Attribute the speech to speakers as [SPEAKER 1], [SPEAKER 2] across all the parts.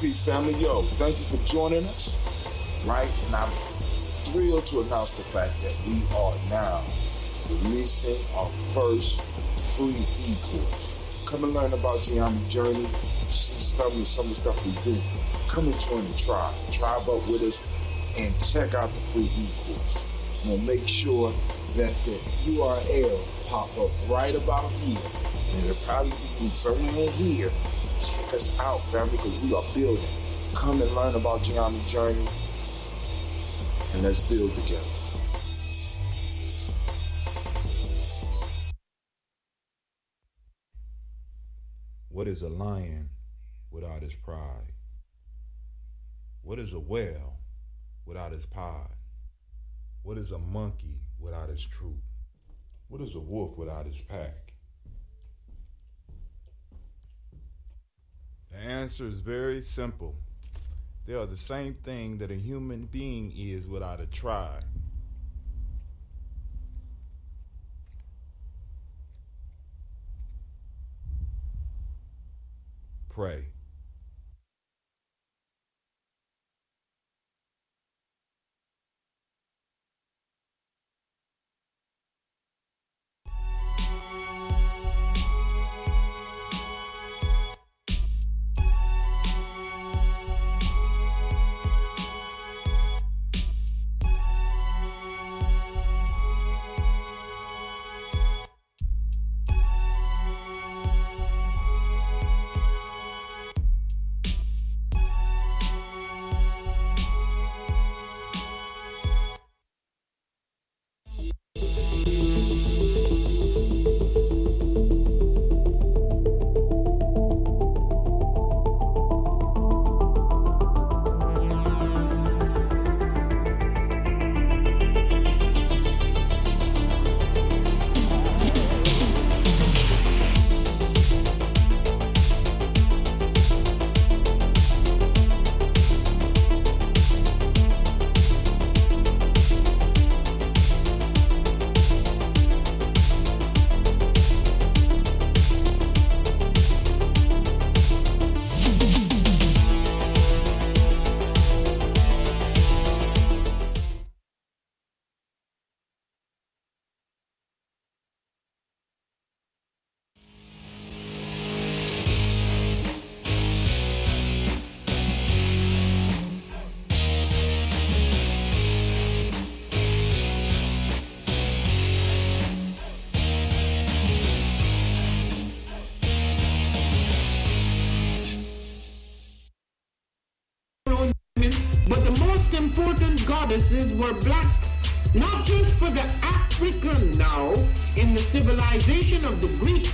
[SPEAKER 1] Peace, family. Yo, thank you for joining us. Right? And I'm thrilled to announce the fact that we are now releasing our first free e-course. Come and learn about Gye-Nyame journey. See some of the stuff we do. Come and join the tribe. Tribe up with us and check out the free e-course. We'll make sure that the URL pop up right about here. And it'll probably be somewhere in here. Check us out, family, because we are building. Come and learn about Gye-Nyame journey. And let's build together.
[SPEAKER 2] What is a lion without his pride? What is a whale without his pod? What is a monkey without his troop? What is a wolf without his pack? The answer is very simple. They are the same thing that a human being is without a tribe. Pray.
[SPEAKER 3] But the most important goddesses were black, not just for the African now, in the civilization of the Greek.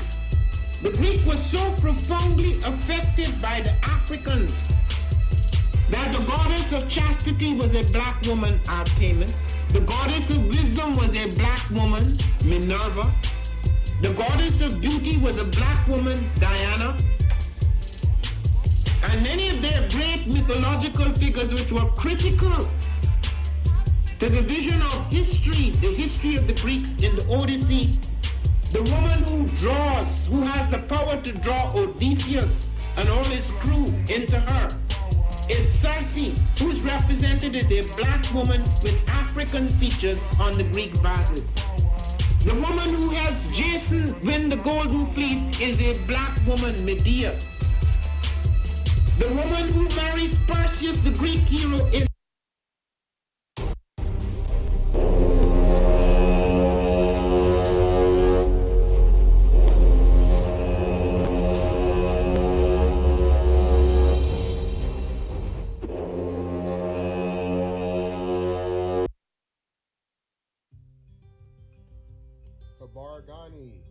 [SPEAKER 3] The Greek was so profoundly affected by the Africans that the goddess of chastity was a black woman, Artemis. The goddess of wisdom was a black woman, Minerva. The goddess of beauty was a black woman, Diana. And many of their great mythological figures which were critical to the vision of history, the history of the Greeks in the Odyssey, the woman who draws, who has the power to draw Odysseus and all his crew into her, is Circe, who is represented as a black woman with African features on the Greek vases. The woman who helps Jason win the Golden Fleece is a black woman, Medea. The woman who marries Perseus, the Greek hero, is
[SPEAKER 4] Habaragani,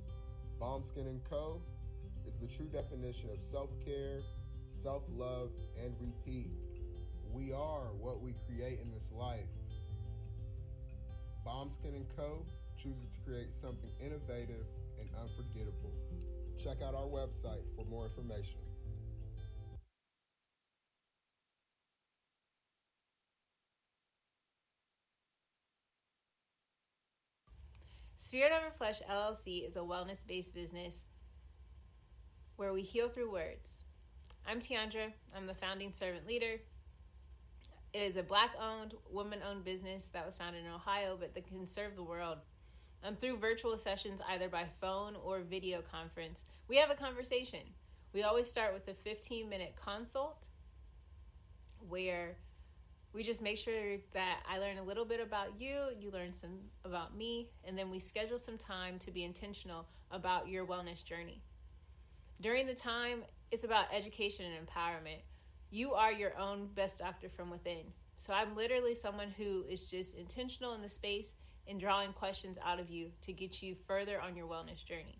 [SPEAKER 4] Bombskin & Co. is the true definition of self-care, self-love, and repeat. We are what we create in this life. Bombskin & Co. chooses to create something innovative and unforgettable. Check out our website for more information.
[SPEAKER 5] Spirit Over Flesh LLC is a wellness-based business where we heal through words. I'm Tiandra. I'm the founding servant leader. It is a Black-owned, woman-owned business that was founded in Ohio, but that can serve the world. Through virtual sessions, either by phone or video conference, we have a conversation. We always start with a 15-minute consult where we just make sure that I learn a little bit about you, you learn some about me, and then we schedule some time to be intentional about your wellness journey. During the time, it's about education and empowerment. You are your own best doctor from within. So I'm literally someone who is just intentional in the space and drawing questions out of you to get you further on your wellness journey.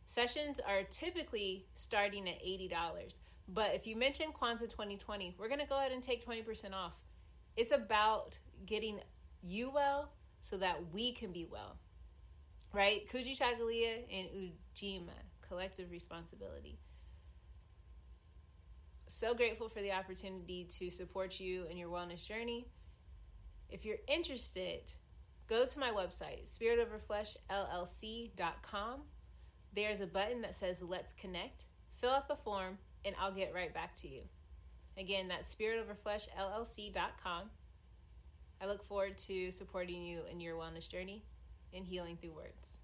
[SPEAKER 5] Sessions are typically starting at $80. But if you mention Kwanzaa 2020, we're going to go ahead and take 20% off. It's about getting you well so that we can be well, right? Kujichagulia and Ujima, collective responsibility. So grateful for the opportunity to support you in your wellness journey. If you're interested, go to my website, spiritoverfleshllc.com. There's a button that says Let's Connect. Fill out the form, and I'll get right back to you. Again, that's spiritoverfleshllc.com. I look forward to supporting you in your wellness journey and healing through words.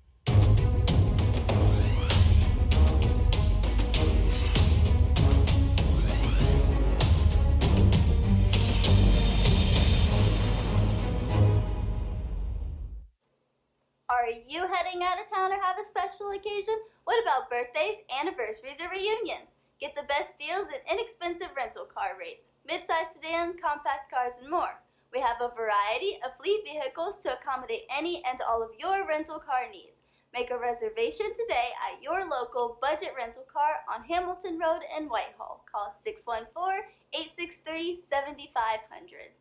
[SPEAKER 6] Are you heading out of town or have a special occasion? What about birthdays, anniversaries, or reunions? Get the best deals and inexpensive rental car rates, mid-size sedans, compact cars, and more. We have a variety of fleet vehicles to accommodate any and all of your rental car needs. Make a reservation today at your local budget rental car on Hamilton Road in Whitehall. Call 614-863-7500.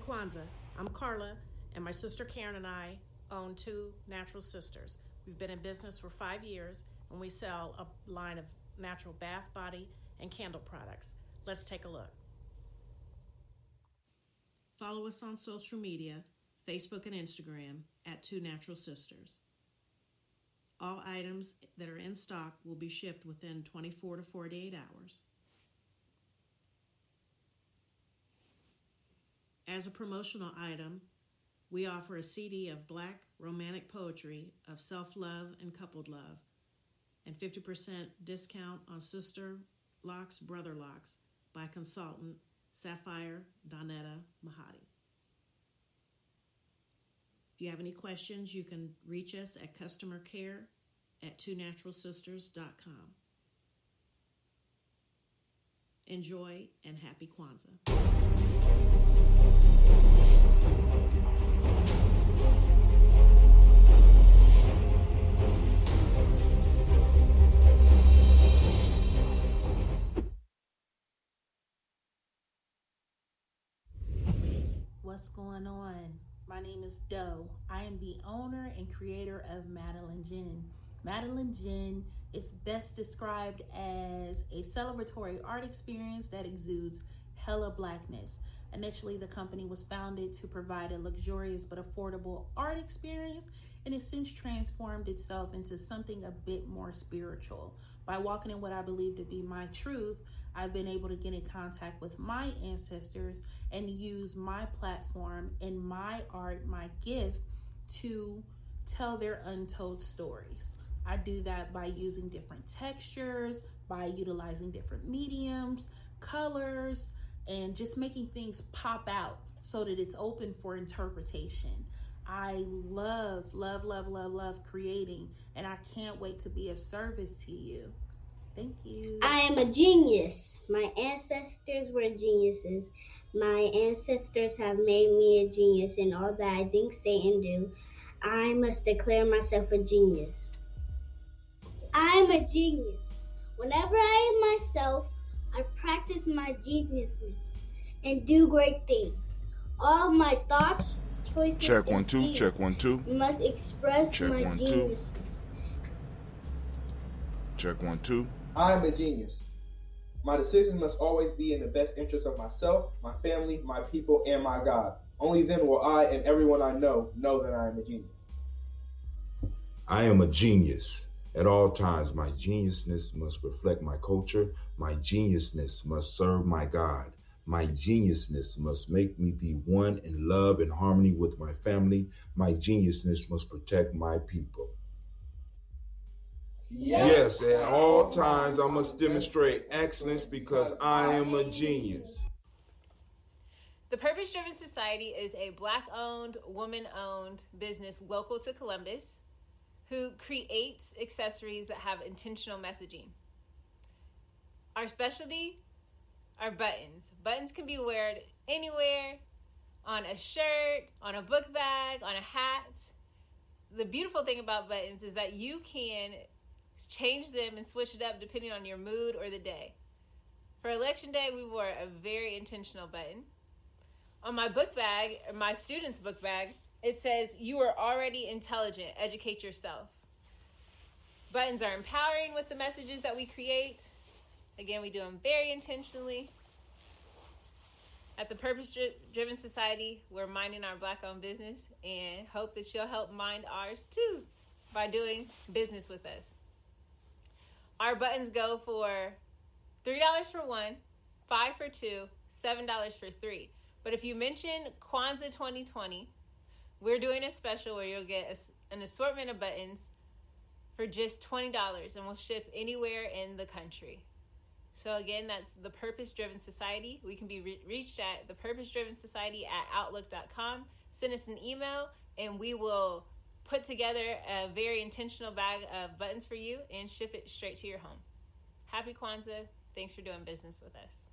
[SPEAKER 7] Kwanzaa. I'm Carla, and my sister Karen and I own Two Natural Sisters. We've been in business for 5 years, and we sell a line of natural bath, body, and candle products. Let's take a look. Follow us on social media, Facebook and Instagram, at Two Natural Sisters. All items that are in stock will be shipped within 24 to 48 hours. As a promotional item, we offer a CD of Black romantic poetry of self-love and coupled love, and 50% discount on Sister Locks, Brother Locks by consultant Sapphire Donetta Mahadi. If you have any questions, you can reach us at customercare@twonaturalsisters.com. Enjoy and happy Kwanzaa.
[SPEAKER 8] What's going on? My name is Doe. I am the owner and creator of Madeline Gin. Madeline Gin is best described as a celebratory art experience that exudes hella blackness. Initially, the company was founded to provide a luxurious but affordable art experience, and has since transformed itself into something a bit more spiritual. By walking in what I believe to be my truth, I've been able to get in contact with my ancestors and use my platform and my art, my gift, to tell their untold stories. I do that by using different textures, by utilizing different mediums, colors, and just making things pop out so that it's open for interpretation. I love creating, and I can't wait to be of service to you. Thank you.
[SPEAKER 9] I am a genius. My ancestors were geniuses. My ancestors have made me a genius in all that I think, say, and do. I must declare myself a genius. I am a genius. Whenever I am myself, I practice my geniusness and do great things. All my thoughts, choices,
[SPEAKER 2] Check 1 2,
[SPEAKER 9] deeds
[SPEAKER 2] check 1 2.
[SPEAKER 9] must express
[SPEAKER 2] Check
[SPEAKER 9] my
[SPEAKER 2] 1 2.
[SPEAKER 9] geniusness.
[SPEAKER 2] Check 1 2.
[SPEAKER 10] I'm a genius. My decisions must always be in the best interest of myself, my family, my people, and my God. Only then will I and everyone I know that I am a genius.
[SPEAKER 2] I am a genius. At all times, my geniusness must reflect my culture. My geniusness must serve my God. My geniusness must make me be one in love and harmony with my family. My geniusness must protect my people. Yes, at all times I must demonstrate excellence because I am a genius.
[SPEAKER 5] The Purpose Driven Society is a Black-owned, woman-owned business local to Columbus who creates accessories that have intentional messaging. Our specialty are buttons. Buttons can be worn anywhere, on a shirt, on a book bag, on a hat. The beautiful thing about buttons is that you can change them and switch it up depending on your mood or the day. For Election Day, we wore a very intentional button. On my book bag, or my student's book bag, it says, "You are already intelligent, educate yourself." Buttons are empowering with the messages that we create. Again, we do them very intentionally. At the Purpose Driven Society, we're minding our Black-owned business and hope that you'll help mind ours too by doing business with us. Our buttons go for $3 for one, $5 for two, $7 for three. But if you mention Kwanzaa 2020, we're doing a special where you'll get an assortment of buttons for just $20, and we'll ship anywhere in the country. So again, that's the Purpose Driven Society. We can be reached at thepurposedrivensociety@outlook.com. Send us an email, and we will put together a very intentional bag of buttons for you and ship it straight to your home. Happy Kwanzaa. Thanks for doing business with us.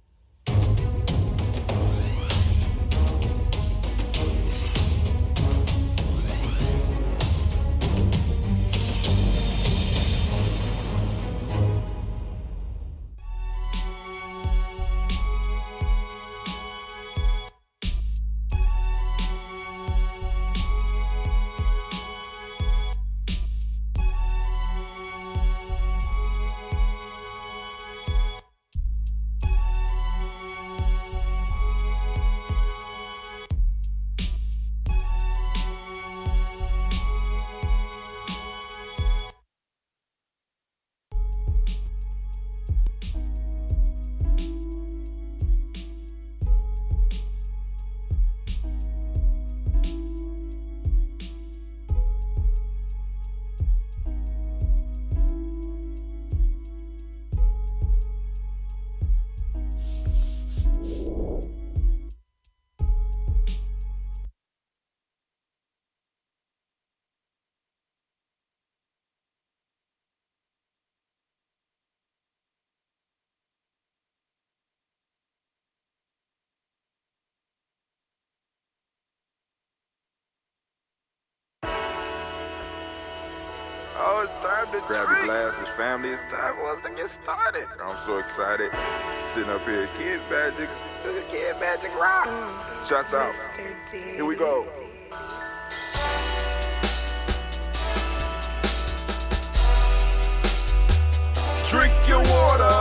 [SPEAKER 11] Oh, it's time to grab your glasses, family. It's time for us to get started. I'm so excited. Sitting up here, Kid Magic. Kid Magic Rock. Shots out. Here we go. Drink your water.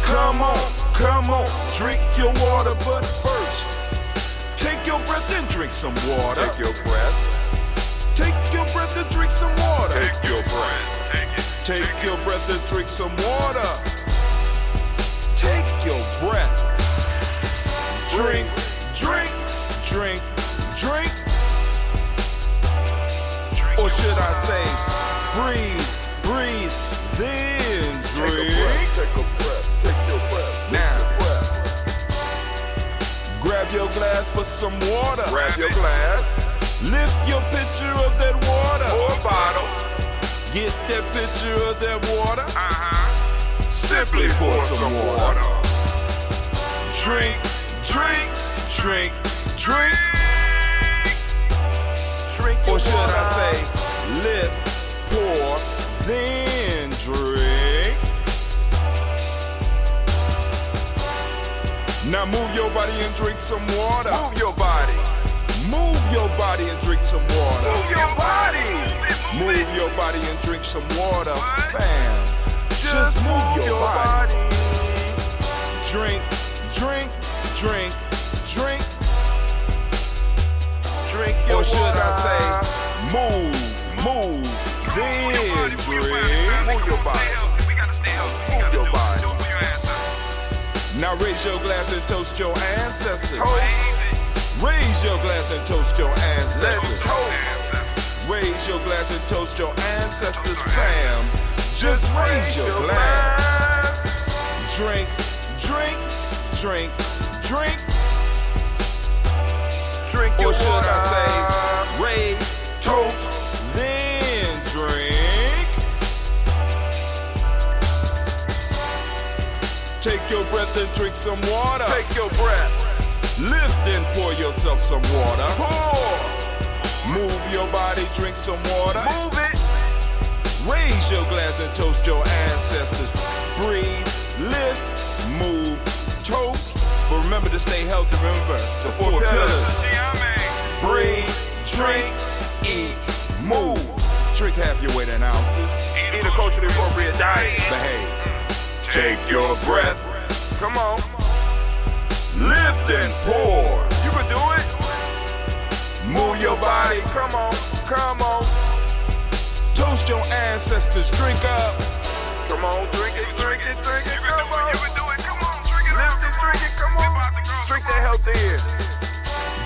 [SPEAKER 11] Come on, drink your water, but first, take your breath and drink some water. Take your breath. Take your breath and drink some water. Take your breath. Take your breath and drink some water. Take your breath. Drink, drink, drink, drink. Or should I say, breathe, breathe, then drink. Take a breath, take your breath. Now, grab your glass for some water. Grab your glass. Lift your pitcher of that water. Or bottle. Get that pitcher of that water. Simply pour some water. Drink, drink, drink, drink. Or should I say, lift, pour, then drink. Now move your body and drink some water. Move your body. Move your body and drink some water.
[SPEAKER 12] Move your body.
[SPEAKER 11] Move your body and drink some water. Fam, just move your body. Drink, drink, drink, drink.
[SPEAKER 12] Drink your
[SPEAKER 11] or should
[SPEAKER 12] water.
[SPEAKER 11] I say, move, then drink.
[SPEAKER 12] Move your body. Move your body.
[SPEAKER 11] Now raise your glass and toast your ancestors. Raise your glass and toast your ancestors. Raise your glass and toast your ancestors, fam. Just raise your glass. Drink, drink, drink, drink.
[SPEAKER 12] Drink your
[SPEAKER 11] or should
[SPEAKER 12] water.
[SPEAKER 11] I say, raise, toast, then drink. Take your breath and drink some water.
[SPEAKER 12] Take your breath.
[SPEAKER 11] Lift and pour yourself some water.
[SPEAKER 12] Pour.
[SPEAKER 11] Move your body, drink some water.
[SPEAKER 12] Move it.
[SPEAKER 11] Raise your glass and toast your ancestors. Breathe, lift, move, toast. But remember to stay healthy. Remember the four pillars. Breathe, drink, eat, move. Drink half your weight in ounces.
[SPEAKER 12] Eat a culturally appropriate diet.
[SPEAKER 11] Behave. Take your breath.
[SPEAKER 12] Come on.
[SPEAKER 11] Lift and pour.
[SPEAKER 12] You can do it.
[SPEAKER 11] Move your body.
[SPEAKER 12] Come on. Come on.
[SPEAKER 11] Toast your ancestors. Drink up.
[SPEAKER 12] Come on. Drink it. Drink it. Drink it. Come on. You can do it. Come on. Drink it. Lift it. Drink it. Come on. Drink that health in.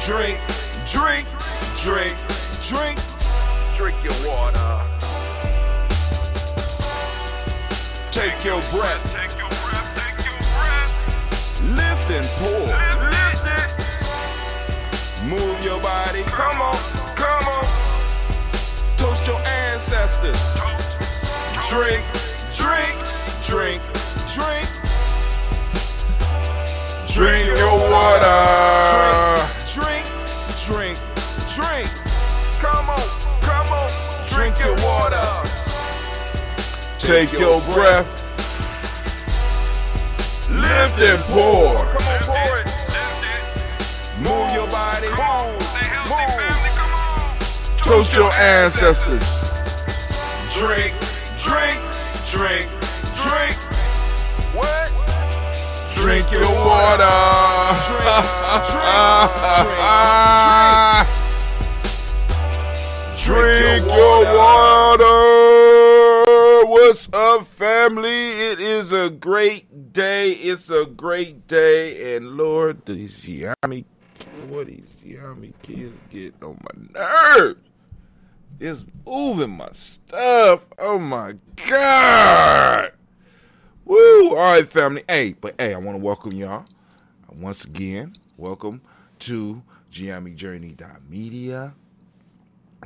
[SPEAKER 11] Drink, drink, drink, drink.
[SPEAKER 12] Drink your water.
[SPEAKER 11] Take your breath.
[SPEAKER 12] Take your breath. Take your breath.
[SPEAKER 11] Lift and pour.
[SPEAKER 12] Lift it.
[SPEAKER 11] Move your body.
[SPEAKER 12] Come on. Come on.
[SPEAKER 11] Toast your ancestors. Drink, drink, drink, drink. Drink your water. Drink, drink, drink.
[SPEAKER 12] Come on. Come on.
[SPEAKER 11] Drink your water. Take your breath. Lift and pour.
[SPEAKER 12] Come on, pour it.
[SPEAKER 11] Move your body.
[SPEAKER 12] Move.
[SPEAKER 11] Toast your ancestors. Drink, drink, drink, drink.
[SPEAKER 12] What?
[SPEAKER 11] Drink your water. Drink your water. What's up, family? It is a great day. It's a great day. And Lord, these Gye-Nyame kids get on my nerves. It's moving my stuff. Oh my God. Woo! All right, family. Hey, I want to welcome y'all once again. Welcome to Gye-Nyame Journey.media.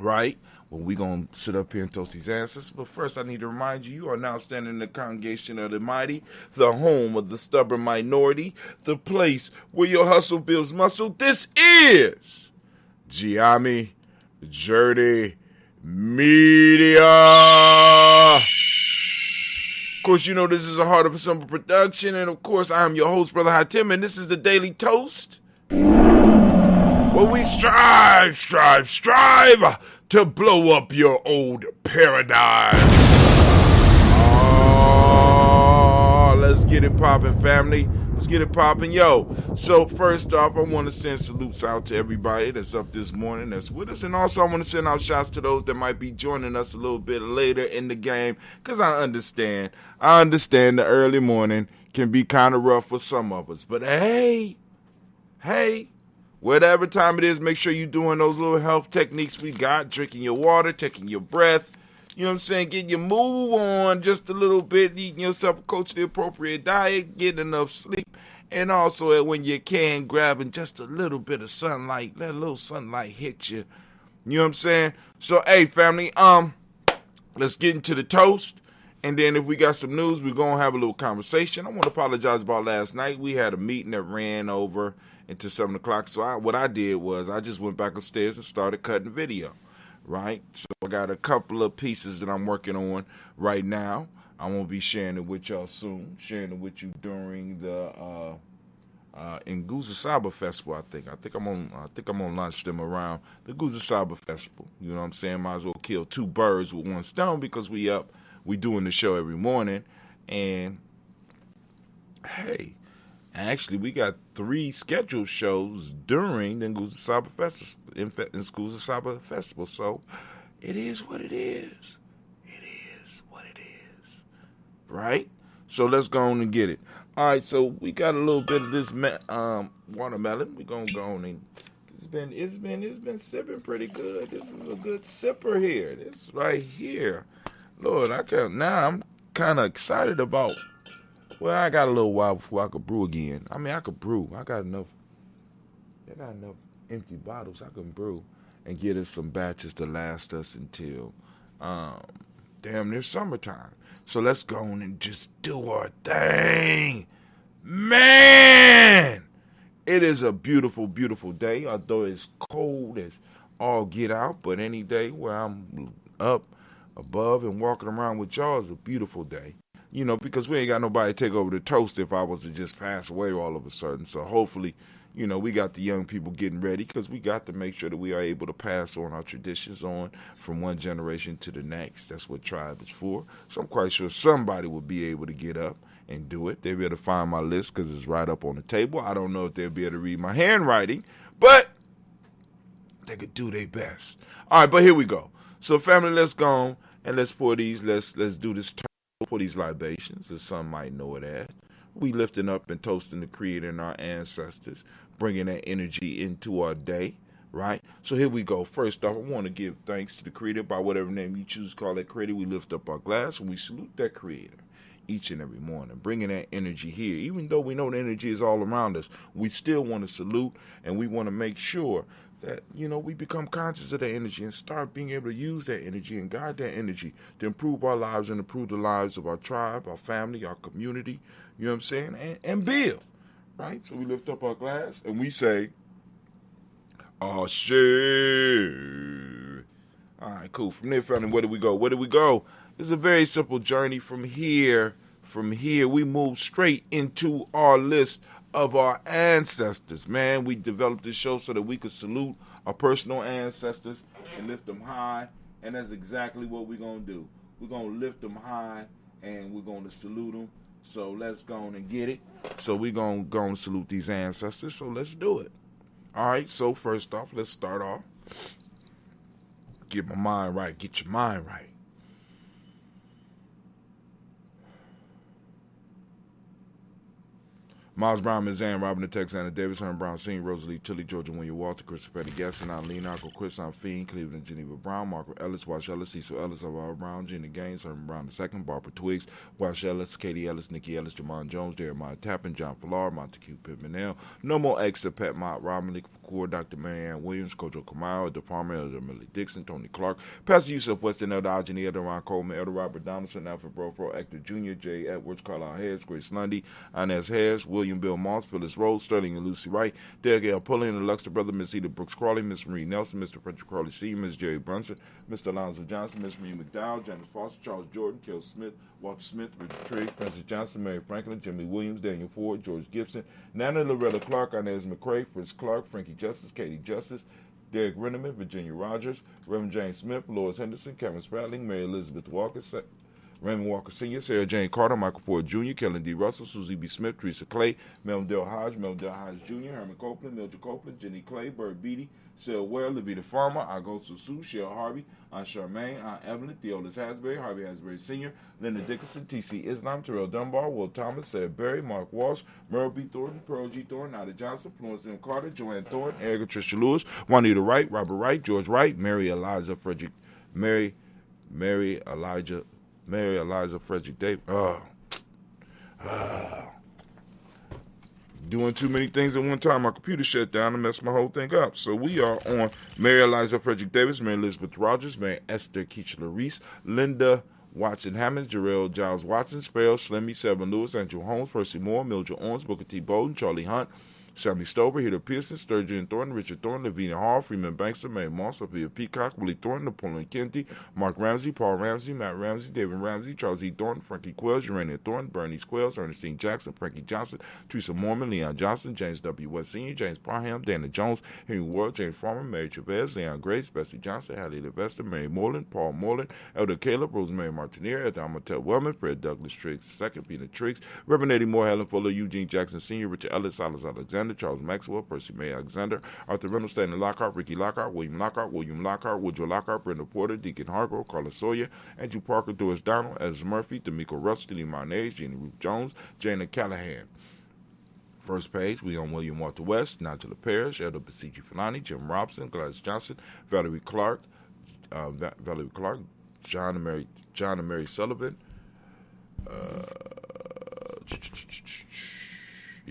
[SPEAKER 11] Right? Well, we're going to sit up here and toast these ancestors. But first, I need to remind you, you are now standing in the congregation of the mighty, the home of the stubborn minority, the place where your hustle builds muscle. This is Gye-Nyame Journey Media. Of course, you know this is a Heart of a Simple production. And, of course, I'm your host, Brother Hatim, and this is the Daily Toast. Where we strive to blow up your old paradigm. Oh, let's get it poppin', family. Let's get it poppin'. Yo, so first off, I want to send salutes out to everybody that's up this morning, that's with us. And also, I want to send out shouts to those that might be joining us a little bit later in the game, because I understand the early morning can be kind of rough for some of us. But hey, whatever time it is, make sure you're doing those little health techniques we got, drinking your water, taking your breath, you know what I'm saying, getting your move on just a little bit, eating yourself a culturally appropriate diet, getting enough sleep, and also when you can, grabbing just a little bit of sunlight, let a little sunlight hit you, you know what I'm saying? So, hey, family, let's get into the toast, and then if we got some news, we're going to have a little conversation. I want to apologize about last night. We had a meeting that ran over until 7 o'clock. So what I did was I just went back upstairs and started cutting video, right? So I got a couple of pieces that I'm working on right now. I'm going to be sharing it with y'all soon, sharing it with you during the
[SPEAKER 2] in Guza Saba Festival. I think I'm on lunch them around the Guza Saba Festival. You know what I'm saying? Might as well kill two birds with one stone because we doing the show every morning, and hey, actually we got 3 scheduled shows during the Guza Saba Festival in Guza Saba Festival. So it is what it is. It is what it is. Right? So let's go on and get it. All right, so we got a little bit of this watermelon. We're gonna go on and it's been sipping pretty good. This is a good sipper here. This right here. Lord, I'm kind of excited about. Well, I got a little while before I could brew again. I mean, I could brew. I got enough empty bottles I can brew and get us some batches to last us until damn near summertime. So let's go on and just do our thing. Man, it is a beautiful, beautiful day. Although it's cold as all get out, but any day where I'm up above and walking around with y'all is a beautiful day. You know, because we ain't got nobody to take over the toast if I was to just pass away all of a sudden. So hopefully, you know, we got the young people getting ready because we got to make sure that we are able to pass on our traditions on from one generation to the next. That's what tribe is for. So I'm quite sure somebody will be able to get up and do it. They'll be able to find my list because it's right up on the table. I don't know if they'll be able to read my handwriting, but they could do their best. All right, but here we go. So family, let's go on and let's pour these. Let's do this. For these libations, as some might know it as. We lifting up and toasting the Creator and our ancestors, bringing that energy into our day, right? So here we go. First off, I want to give thanks to the Creator by whatever name you choose to call that Creator. We lift up our glass and we salute that Creator each and every morning, bringing that energy here. Even though we know the energy is all around us, we still want to salute and we want to make sure that, you know, we become conscious of that energy and start being able to use that energy and guide that energy to improve our lives and improve the lives of our tribe, our family, our community, you know what I'm saying, and build, right? So we lift up our glass and we say, Ashe. All right, cool. From there, family, where do we go? Where do we go? It's a very simple journey from here. From here, we move straight into our list of our ancestors. Man, we developed this show so that we could salute our personal ancestors and lift them high, and that's exactly what we're going to do. We're going to lift them high, and we're going to salute them. So let's go on and get it. So we're going to go and salute these ancestors, so let's do it. All right, so first off, let's start off. Get my mind right. Get your mind right. Miles Brown, Ms. Ann, Robin the Texana, Davis, Herman Brown, Senior, Rosalie, Tilly, Georgia, William Walter, Christopher Petty, Gaston, Eileen, Uncle Chris, Fiend, Cleveland, Geneva Brown, Margaret Ellis, Wash Ellis, Cecil Ellis, Alvaro Brown, Gina Gaines, Herman Brown II, Barbara Twiggs, Wash Ellis, Katie Ellis, Nikki Ellis, Jamon Jones, Jeremiah Tappan, John Fallar, Montague Pittman, No More Exit, Pat Mott, Robin Lee Kapoor, Dr. Marianne Williams, Kojo Kamau, the Farmer, Elder Millie Dixon, Tony Clark, Pastor Yusuf Weston, Elder Ajani, Elder Ron Coleman, Elder Robert Donaldson, Alfred Brofro, Actor Jr., J. Edwards, Carlisle Harris, Grace Lundy, Inez Harris, William Bill Moss, Phyllis Rose, Sterling and Lucy Wright, Derek L. Pullen, the Luxor brother, Miss Edith Brooks Crawley, Miss Marie Nelson, Mr. Frederick Crawley Sr., Miss Jerry Brunson, Mr. Alonzo Johnson, Miss Marie McDowell, Janice Foster, Charles Jordan, Kel Smith, Walter Smith, Richard Trigg, Francis Johnson, Mary Franklin, Jimmy Williams, Daniel Ford, George Gibson, Nana Loretta Clark, Inez McCrae, Fritz Clark, Frankie Justice, Katie Justice, Derek Renneman, Virginia Rogers, Reverend James Smith, Lois Henderson, Kevin Spratling, Mary Elizabeth Walker, Raymond Walker Sr., Sarah Jane Carter, Michael Ford Jr., Kellen D. Russell, Susie B. Smith, Teresa Clay, Melvin Dale Hodge, Jr., Herman Copeland, Mildred Copeland, Jenny Clay, Bird Beatty, Sel Ware, Levita Farmer, Agosto Sue, Shell Harvey, Aunt Charmaine, Aunt Evelyn, Theolis Hasbury, Harvey Hasbury Sr., Linda Dickinson, T.C. Islam, Terrell Dunbar, Will Thomas, Sarah Berry, Mark Walsh, Merle B. Thornton, Pearl G. Thornton, Nada Johnson, Florence M. Carter, Joanne Thornton, Erica Tricia Lewis, Juanita Wright, Robert Wright, George Wright, Mary Eliza Frederick Davis. Doing too many things at one time. My computer shut down and messed my whole thing up. So we are on Mary Eliza Frederick Davis, Mary Elizabeth Rogers, Mary Esther Keachler Reese, Linda Watson Hammond, Jarrell Giles Watson, Sparrow, Slimmy, Seven Lewis, Andrew Holmes, Percy Moore, Mildred Owens, Booker T. Bowden, Charlie Hunt, Sammy Stover, Heater Pearson, Sturgeon Thornton, Richard Thornton, Lavina Hall, Freeman Bankster, Mary Moss, Sophia Peacock, Willie Thornton, Napoleon Kennedy, Mark Ramsey, Paul Ramsey, Matt Ramsey, David Ramsey, Charles E. Thornton, Frankie Quells, Urania Thornton, Bernice Quells, Ernestine Jackson, Frankie Johnson, Teresa Mormon, Leon Johnson, James W. West Sr., James Parham, Dana Jones, Henry Ward, James Farmer, Mary Chavez, Leon Grace, Bessie Johnson, Hattie Levester, Mary Moreland, Paul Moreland, Elder Caleb, Rosemary Martinier, Elder Amatel Wellman, Fred Douglas Triggs II, Peter Triggs, Reverend Eddie Moore, Helen Fuller, Eugene Jackson Sr., Richard Ellis, Silas Alexander, Charles Maxwell, Percy May Alexander, Arthur Reynolds, Stanley Lockhart, Ricky Lockhart, William Lockhart, Woodrow Lockhart, Brenda Porter, Deacon Hargrove, Carla Sawyer, Andrew Parker, Doris Donald, Ezra Murphy, D'Amico Russell, Lee Marnez, Jeannie Ruth Jones, Jana Callahan. First page, we on William Walter West, Nigel Parrish, Elder Basiji Filani, Jim Robson, Gladys Johnson, Valerie Clark, John and Mary Sullivan.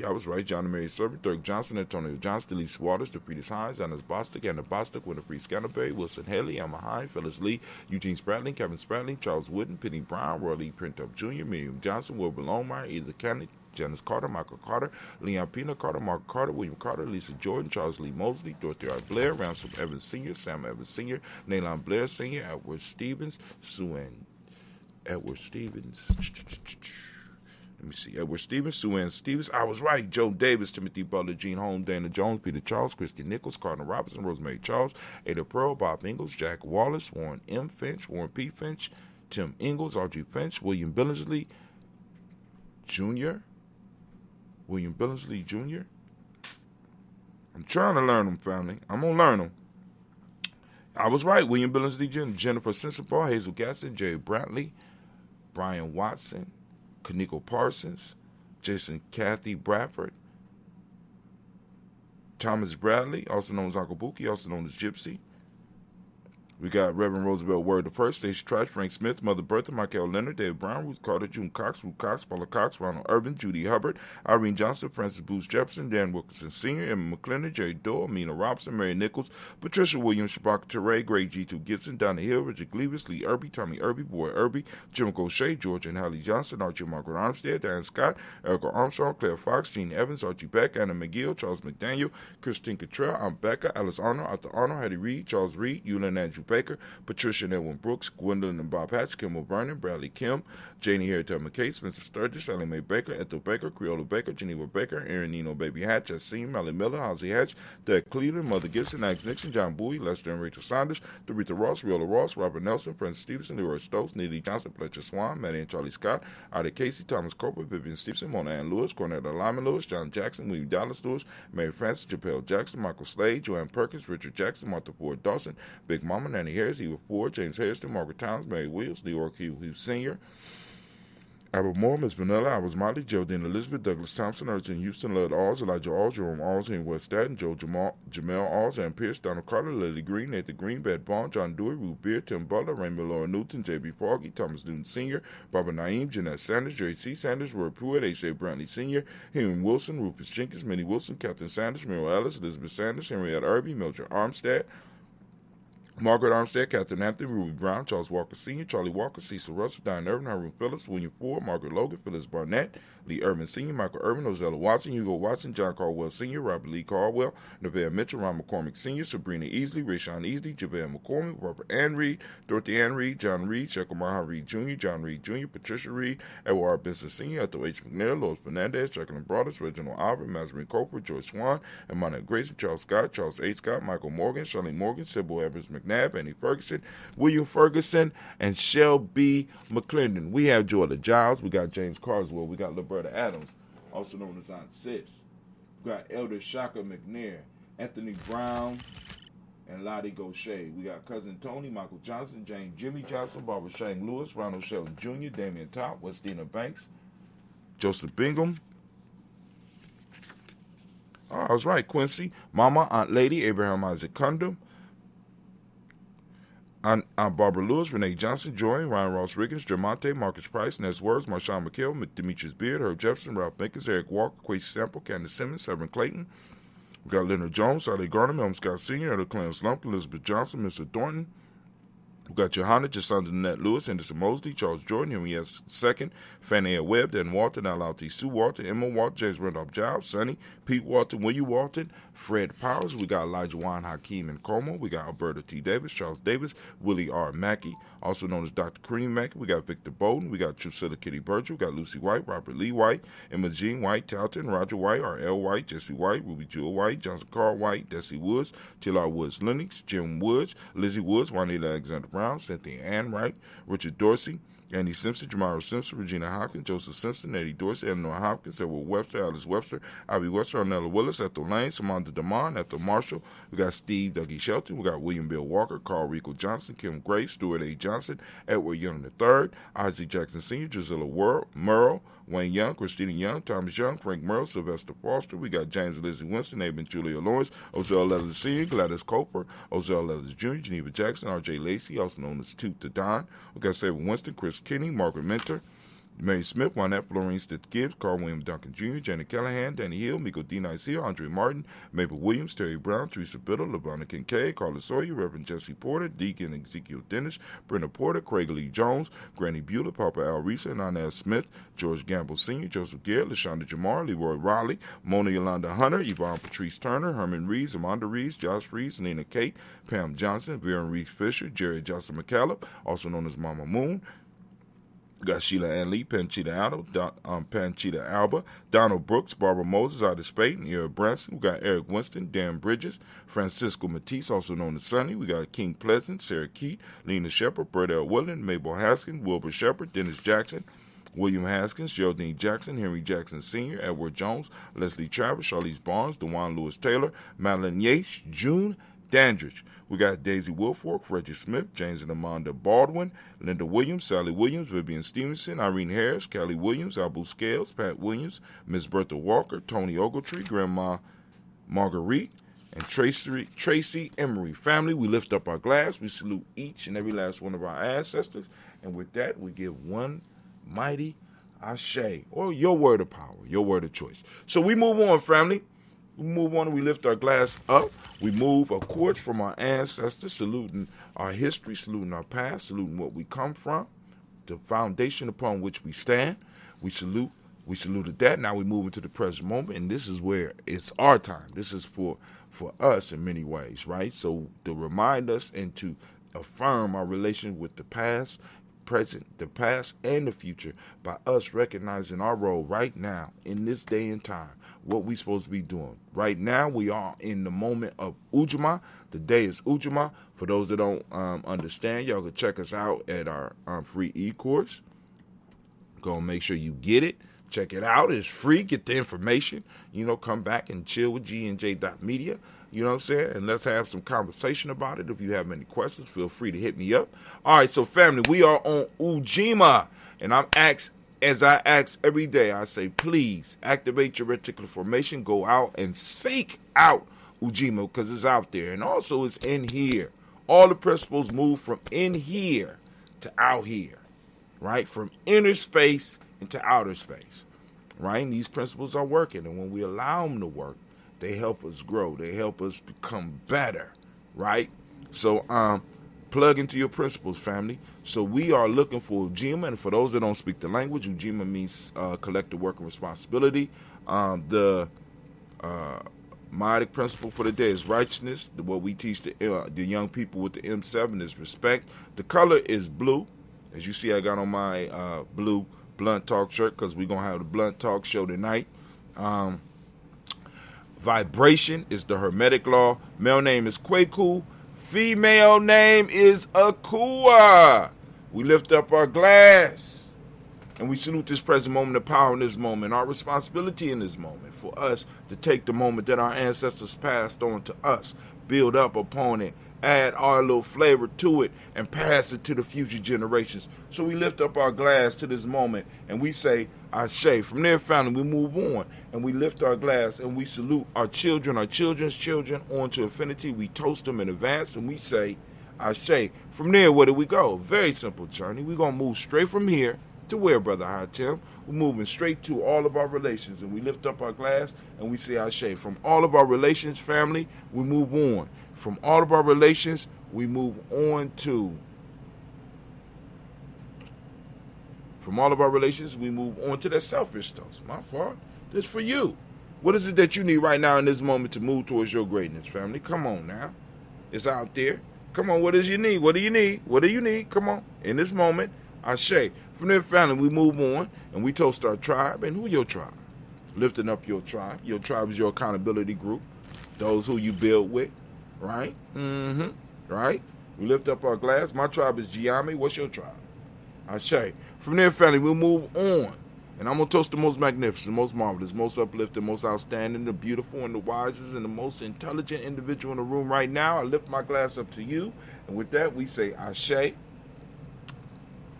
[SPEAKER 2] I was right. John and Mary Sullivan, Dirk Johnson, Antonio Johnson, Delise Waters, DeFritis Hines, Anna Bostic, Anna Bostic, Winifred Scanterbury, Wilson Haley, Emma Hine, Phyllis Lee, Eugene Spratling, Kevin Spratling, Charles Wooden, Penny Brown, Roy Lee Printup Jr., Miriam Johnson, Wilbur Longmire, Edith Kennedy, Janice Carter, Michael Carter, Leon Pina Carter, Mark Carter, William Carter, Lisa Jordan, Charles Lee Mosley, Dorothy R. Blair, Ransom Evans Sr., Sam Evans Sr., Naylon Blair Sr., Edward Stevens, Edward Stevens, Sue Ann Stevens. I was right. Joe Davis, Timothy Butler, Gene Holmes, Dana Jones, Peter Charles, Christy Nichols, Cardinal Robinson, Rosemary Charles, Ada Pearl, Bob Ingalls, Jack Wallace, Warren M. Finch, Warren P. Finch, Tim Ingalls, Audrey Finch, William Billingsley Jr. I'm trying to learn them, family. I'm going to learn them. I was right. William Billingsley Jr., Jennifer Sensabaugh, Hazel Gaston, Jerry Brantley, Brian Watson, Kaniko Parsons, Jason Kathy Bradford, Thomas Bradley, also known as Uncle Buki, also known as Gypsy. We got Reverend Roosevelt Word the First, Stacey Trash, Frank Smith, Mother Bertha, Michael Leonard, David Brown, Ruth Carter, June Cox, Ruth Cox, Paula Cox, Ronald Irvin, Judy Hubbard, Irene Johnson, Francis Booth Jefferson, Dan Wilkinson Sr., Emma McClendon, Jerry Doyle, Mina Robinson, Mary Nichols, Patricia Williams, Shabaka Teray, Greg G2 Gibson, Donna Hill, Richard Gleavis, Lee Irby, Tommy Irby, Boy Irby, Jim Gaucher, George and Hallie Johnson, Archie Margaret Armstead, Diane Scott, Erica Armstrong, Claire Fox, Gene Evans, Archie Beck, Anna McGill, Charles McDaniel, Christine Cottrell, Aunt Becca, Alice Arnold, Arthur Arnold, Hattie Reed, Charles Reed, Eulin Andrew Baker, Patricia and Edwin Brooks, Gwendolyn and Bob Hatch, Kimball Vernon, Bradley Kim, Janie Harriet McKay, Spencer Sturgis, Sally Mae Baker, Ethel Baker, Creola Baker, Geneva Baker, Aaron Nino Baby Hatch, Yassine, Molly Miller, Halsey Hatch, Doug Cleveland, Mother Gibson, Max Nixon, John Bowie, Lester and Rachel Saunders, Doretha Ross, Riola Ross, Robert Nelson, Prince Stevenson, Leroy Stokes, Neely Johnson, Fletcher Swan, Maddie and Charlie Scott, Ida Casey, Thomas Cooper, Vivian Stevenson, Mona Ann Lewis, Cornetta Lyman Lewis, John Jackson, William Dallas Lewis, Mary Francis, Japel Jackson, Michael Slade, Joanne Perkins, Richard Jackson, Martha Ford Dawson, Big Mama, Nanny Harris, Eva Ford, James Harrison, Margaret Towns, Mary Wills, Leora Q. Hughes Sr., Albert Moore, Miss Vanilla, I was Molly, Geraldine Elizabeth, Douglas Thompson, Urchin Houston, Lud Alls, Elijah Alls, Jerome Alls, Henry West Staten, Joe Jamel Alls, Ann Pierce, Donald Carter, Lily Green, Nathan Green, Bad Bond, John Dewey, Ruth Beard, Tim Butler, Raymond Laura Newton, J.B. Foggy, Thomas Newton Sr., Barbara Naeem, Jeanette Sanders, Jerry C. Sanders, Roy Pruitt, H.J. Brantley Sr., Henry Wilson, Rufus Jenkins, Minnie Wilson, Captain Sanders, Muriel Ellis, Elizabeth Sanders, Henrietta Irby, Mildred Armstead, Margaret Armstead, Catherine Anthony, Ruby Brown, Charles Walker Sr., Charlie Walker, Cecil Russell, Diane Irvin, Hiram Phillips, William Ford, Margaret Logan, Phyllis Barnett, Lee Irvin Sr., Michael Irvin, Ozella Watson, Hugo Watson, John Caldwell Sr., Robert Lee Caldwell, Nevada Mitchell, Ron McCormick Sr., Sabrina Easley, Rayshawn Easley, Javale McCormick, Robert Ann Reed, Dorothy Ann Reed, John Reed, Shekel Maha Reed Jr., John Reed Jr., Patricia Reed, Edward R. Benson Sr., Ethel H. McNair, Lois Fernandez, Jacqueline Broadus, Reginald Albert, Mazarin Cooper, Joyce Swan, Emmanuel Grayson, Charles Scott, Charles A. Scott, Michael Morgan, Shirley Morgan, Sybil Evans McNabb, Annie Ferguson, William Ferguson, and Shelby McClendon. We have Jordan Giles, we got James Carswell, we got Liberta Adams, also known as Aunt Sis. We got Elder Shaka McNair, Anthony Brown, and Lottie Gaucher. We got Cousin Tony, Michael Johnson, James Jimmy Johnson, Barbara Shane Lewis, Ronald Shelton Jr., Damian Top, Westina Banks, Joseph Bingham. Oh, I was right. Quincy, Mama, Aunt Lady, Abraham Isaac Cundum, Aunt Barbara Lewis, Renee Johnson, Joy, Ryan Ross Riggins, Jermonte, Marcus Price, Ness Words, Marshawn McHale, Demetrius Beard, Herb Jefferson, Ralph Mickens, Eric Walker, Quacy Sample, Candace Simmons, Severn Clayton. We got Leonard Jones, Sally Garner, Melvin Scott Sr., Elder Clarence Lump, Elizabeth Johnson, Mr. Thornton, We got Johanna, Jacinda Annette Lewis, Henderson Mosley, Charles Jordan, Henry S. II, Fannie A. Webb, Dan Walton, L.T. Sue Walton, Emma Walton, James Randolph Giles, Sonny, Pete Walton, William Walton, Fred Powers. We got Elijah Juan Hakeem and Como. We got Alberta T. Davis, Charles Davis, Willie R. Mackey, also known as Dr. Kareem Mackey. We got Victor Bowden. We got Drusilla Kitty Berger. We got Lucy White, Robert Lee White, Emma Jean White, Talton, Roger White, R.L. White, Jesse White, Ruby Jewel White, Johnson Carl White, Desi Woods, T.L.R. Woods Lennox, Jim Woods, Lizzie Woods, Juanita Alexander Brown, Cynthia Ann Wright, Richard Dorsey, Andy Simpson, Jamara Simpson, Regina Hopkins, Joseph Simpson, Eddie Dorsey, Eleanor Hopkins, Edward Webster, Alice Webster, Ivy Webster, Arnella Willis, Ethel Lane, Samantha Damon, Ethel Marshall. We got Steve Dougie Shelton. We got William Bill Walker, Carl Rico Johnson, Kim Gray, Stuart A. Johnson, Edward Young III, Isaac Jackson Sr., Drusilla Merle, Wayne Young, Christina Young, Thomas Young, Frank Merle, Sylvester Foster. We got James Lizzie Winston, Aben Julia Lawrence, Ozell Leathers Sr., Gladys Coper, Ozell Leathers Jr., Geneva Jackson, R.J. Lacey, also known as Toot to Don. We got Saban Winston, Chris Kinney, Margaret Mentor, Mary Smith, Juanette Florine Stith Gibbs, Carl William Duncan Jr., Janet Callahan, Danny Hill, Miko D. Nicia, Andre Martin, Mabel Williams, Terry Brown, Teresa Biddle, LaVonna Kincaid, Carla Sawyer, Reverend Jesse Porter, Deacon Ezekiel Dennis, Brenda Porter, Craig Lee Jones, Granny Bueller, Papa Al Reesa, Inez Smith, George Gamble Sr., Joseph Garrett, LaShonda Jamar, Leroy Riley, Mona Yolanda Hunter, Yvonne Patrice Turner, Herman Reeves, Amanda Reeves, Josh Reeves, Nina Kate, Pam Johnson, Vera Reeves Fisher, Jerry Johnson McCallum, also known as Mama Moon. We got Sheila Ann Lee, Panchita Alba, Donald Brooks, Barbara Moses, Ida Spade, and Eric Branson. We got Eric Winston, Dan Bridges, Francisco Matisse, also known as Sonny. We got King Pleasant, Sarah Keat, Lena Shepard, Bert L. Willen, Mabel Haskins, Wilbur Shepard, Dennis Jackson, William Haskins, Geraldine Jackson, Henry Jackson Sr., Edward Jones, Leslie Travis, Charlize Barnes, DeJuan Lewis Taylor, Madeline Yates, June Dandridge. We got Daisy Wilfork, Reggie Smith, James and Amanda Baldwin, Linda Williams, Sally Williams, Vivian Stevenson, Irene Harris, Callie Williams, Abu Scales, Pat Williams, Miss Bertha Walker, Tony Ogletree, Grandma Marguerite, and Tracy Emery. Family, we lift up our glass. We salute each and every last one of our ancestors. And with that, we give one mighty Ashe, or your word of power, your word of choice. So we move on, family. We move on and we lift our glass up. We move, of course, from our ancestors, saluting our history, saluting our past, saluting what we come from, the foundation upon which we stand. We saluted that. Now we move into the present moment, and this is where it's our time. This is for us in many ways, right? So to remind us and to affirm our relation with the past, present, the past, and the future by us recognizing our role right now in this day and time, what we supposed to be doing. Right now, we are in the moment of Ujima. The day is Ujima. For those that don't understand, y'all can check us out at our free e-course. Go and make sure you get it. Check it out. It's free. Get the information. Come back and chill with GNJ.media. You know what I'm saying? And let's have some conversation about it. If you have any questions, feel free to hit me up. All right, so family, we are on Ujima. And as I ask every day, I say, please activate your reticular formation. Go out and seek out Ujima because it's out there. And also it's in here. All the principles move from in here to out here, right? From inner space into outer space, right? And these principles are working. And when we allow them to work, they help us grow. They help us become better, right? So plug into your principles, family. So we are looking for Ujima, and for those that don't speak the language, Ujima means collective work and responsibility. The Maitic principle for the day is righteousness. What we teach the young people with the M7 is respect. The color is blue. As you see, I got on my blue Blunt Talk shirt because we're going to have the Blunt Talk show tonight. Vibration is the Hermetic law. Male name is Kweku. Female name is Akua. We lift up our glass and we salute this present moment of power in this moment. Our responsibility in this moment for us to take the moment that our ancestors passed on to us, build up upon it, add our little flavor to it, and pass it to the future generations. So we lift up our glass to this moment and we say, Ashe. From there, family, we move on and we lift our glass and we salute our children, our children's children on to infinity. We toast them in advance and we say, Ashe. From there, where do we go? Very simple journey. We're going to move straight from here to where, Brother Hatim? We're moving straight to all of our relations and we lift up our glass and we say, Ashe. From all of our relations, family, we move on. From all of our relations, we move on to
[SPEAKER 1] From all of our relations, we move on to that selfish toast. My fault. This for you. What is it that you need right now in this moment to move towards your greatness, family? Come on now. It's out there. Come on, what does you need? What do you need? What do you need? Come on. In this moment, Ashe. From there, family, we move on and we toast our tribe. And who your tribe? Lifting up your tribe. Your tribe is your accountability group. Those who you build with. Right? Right? We lift up our glass. My tribe is Gye-Nyame. What's your tribe? Ashe. From there, family, we'll move on. And I'm going to toast the most magnificent, most marvelous, most uplifting, most outstanding, the beautiful, and the wisest, and the most intelligent individual in the room right now. I lift my glass up to you. And with that, we say Ashe.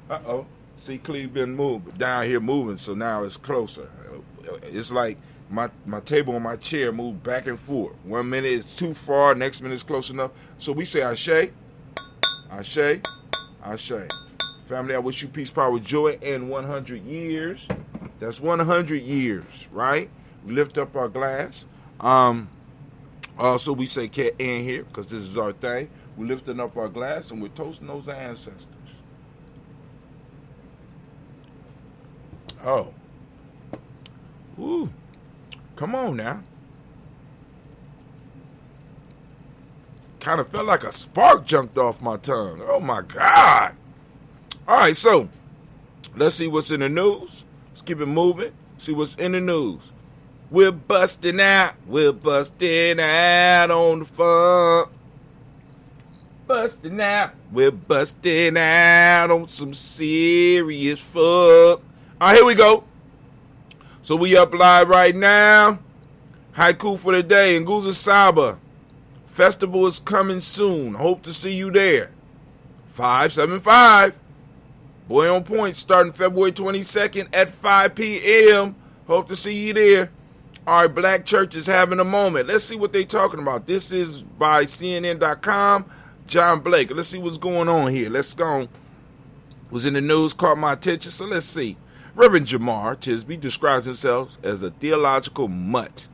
[SPEAKER 1] Uh-oh. See, Cleve been moved, down here moving, so now it's closer. It's like my table and my chair move back and forth. 1 minute it's too far, next minute it's close enough. So we say Ashe, Ashe, Ashe. Family, I wish you peace, power, joy, and 100 years. That's 100 years, right? We lift up our glass. Also, we say cat in here because this is our thing. We're lifting up our glass and we're toasting those ancestors. Oh. Ooh. Come on now. Kind of felt like a spark jumped off my tongue. Oh, my God. All right, so let's see what's in the news. Let's keep it moving. See what's in the news. We're busting out. We're busting out on the funk. Busting out. We're busting out on some serious fuck. All right, here we go. So we up live right now. Haiku for the day in Nguza Saba. Festival is coming soon. Hope to see you there. 575. Boy on Point starting February 22nd at 5 p.m. Hope to see you there. All right, Black Church is having a moment. Let's see what they're talking about. This is by CNN.com. John Blake. Let's see what's going on here. Let's go. Was in the news, caught my attention, so let's see. Reverend Jamar Tisby describes himself as a theological mutt.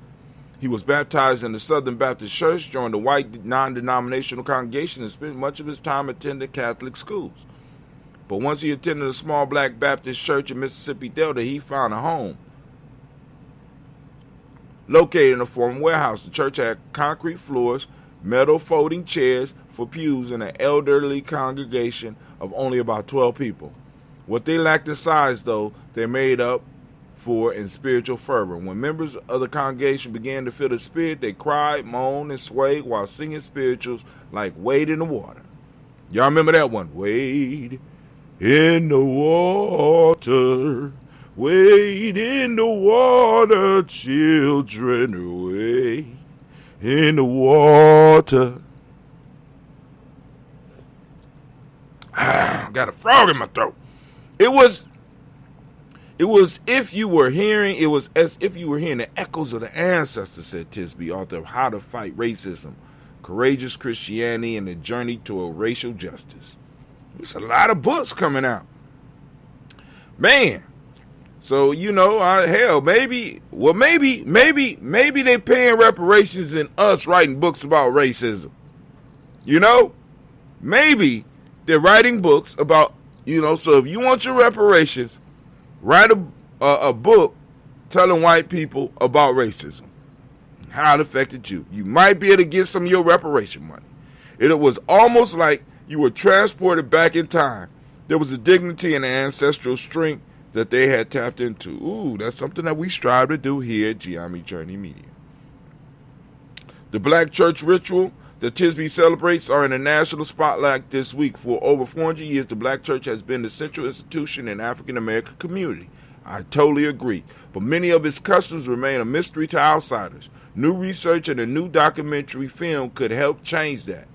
[SPEAKER 1] He was baptized in the Southern Baptist Church, joined a white non-denominational congregation, and spent much of his time attending Catholic schools. But once he attended a small black Baptist church in Mississippi Delta, he found a home. Located in a former warehouse, the church had concrete floors, metal folding chairs for pews, and an elderly congregation of only about 12 people. What they lacked in size, though, they made up for in spiritual fervor. When members of the congregation began to feel the spirit, they cried, moaned, and swayed while singing spirituals like Wade in the Water. Y'all remember that one? Wade in the water, wade in the water, children, wade in the water. Got a frog in my throat. It was as if you were hearing the echoes of the ancestors, said Tisby, author of How to Fight Racism, Courageous Christianity, and the Journey to Racial Justice. There's a lot of books coming out. Man. So, hell, maybe they're paying reparations in us writing books about racism. Maybe they're writing books about, so if you want your reparations, write a book telling white people about racism, how it affected you. You might be able to get some of your reparation money. It was almost like you were transported back in time. There was a dignity and an ancestral strength that they had tapped into. Ooh, that's something that we strive to do here at Gye-Nyame Journey Media. The Black Church ritual that Tisby celebrates are in the national spotlight this week. For over 400 years, the Black Church has been the central institution in African-American community. I totally agree. But many of its customs remain a mystery to outsiders. New research and a new documentary film could help change that.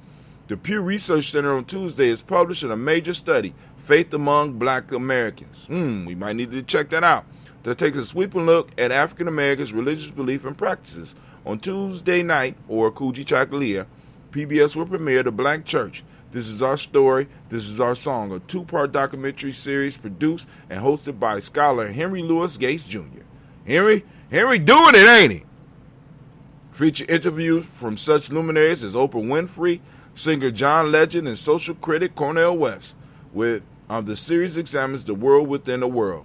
[SPEAKER 1] The Pew Research Center on Tuesday is publishing a major study, Faith Among Black Americans. We might need to check that out. That takes a sweeping look at African Americans' religious belief and practices. On Tuesday night, or Kuji Chakalia, PBS will premiere The Black Church. This is Our Story, This is Our Song, a two-part documentary series produced and hosted by scholar Henry Louis Gates Jr. Henry doing it, ain't he? Feature interviews from such luminaries as Oprah Winfrey, singer John Legend, and social critic Cornel West, with
[SPEAKER 2] The series examines the world within the world,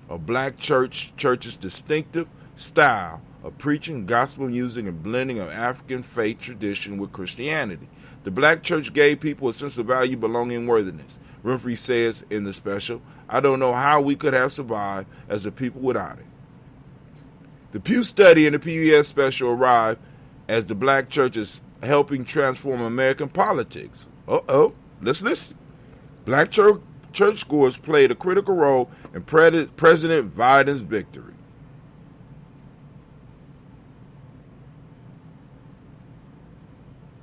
[SPEAKER 2] a black church's distinctive style of preaching, gospel music, and blending of African faith tradition with Christianity. The black church gave people a sense of value, belonging, and worthiness. Winfrey says in the special, "I don't know how we could have survived as a people without it." The Pew Study and the PUS special arrived as the black church is helping transform American politics. Let's listen. Black churchgoers played a critical role in President Biden's victory.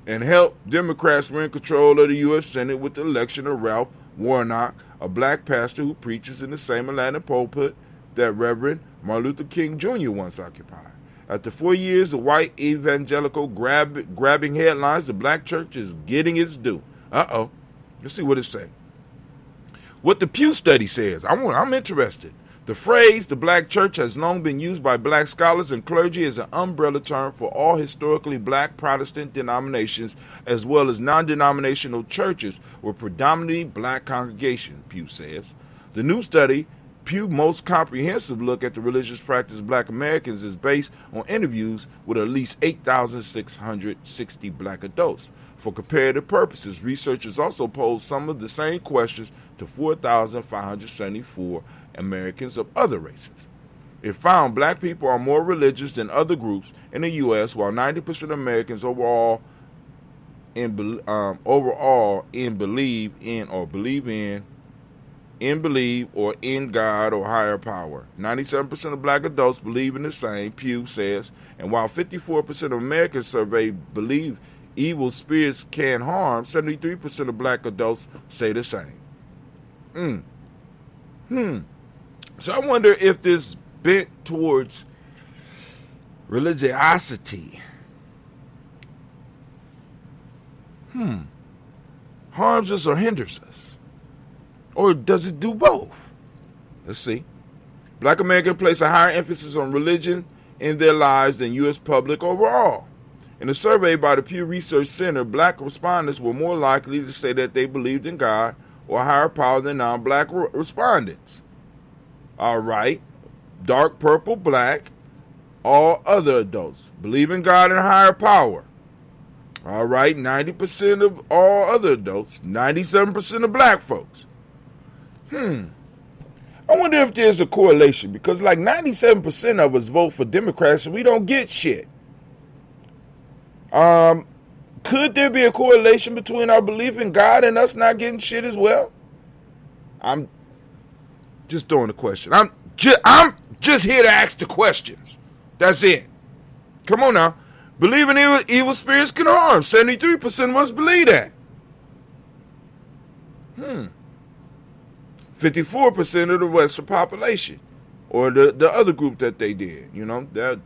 [SPEAKER 2] And helped Democrats win control of the U.S. Senate with the election of Ralph Warnock, a black pastor who preaches in the same Atlanta pulpit that Reverend Martin Luther King Jr. once occupied. After 4 years of white evangelical grabbing headlines, the black church is getting its due. Let's see what it says. What the Pew Study says. I'm interested. The phrase, the black church, has long been used by black scholars and clergy as an umbrella term for all historically black Protestant denominations, as well as non-denominational churches with predominantly black congregations, Pew says. The new study, Pew's most comprehensive look at the religious practice of black Americans, is based on interviews with at least 8,660 black adults. For comparative purposes, researchers also posed some of the same questions to 4,574 Americans of other races. It found black people are more religious than other groups in the U.S., while 90% of Americans overall believe in God or higher power. 97% of black adults believe in the same, Pew says, and while 54% of Americans surveyed believe evil spirits can harm, 73% of black adults say the same. So I wonder if this bent towards religiosity harms us or hinders us. Or does it do both? Let's see. Black Americans place a higher emphasis on religion in their lives than U.S. public overall. In a survey by the Pew Research Center, black respondents were more likely to say that they believed in God or higher power than non-black respondents. All right. Dark purple, black. All other adults believe in God and higher power. All right. 90% of all other adults. 97% of black folks. I wonder if there's a correlation, because like 97% of us vote for Democrats and we don't get shit. Could there be a correlation between our belief in God and us not getting shit as well? I'm just throwing a question. I'm just here to ask the questions. That's it. Come on now. Believing evil spirits can harm. 73% must believe that. 54% of the Western population, or the other group that they did, they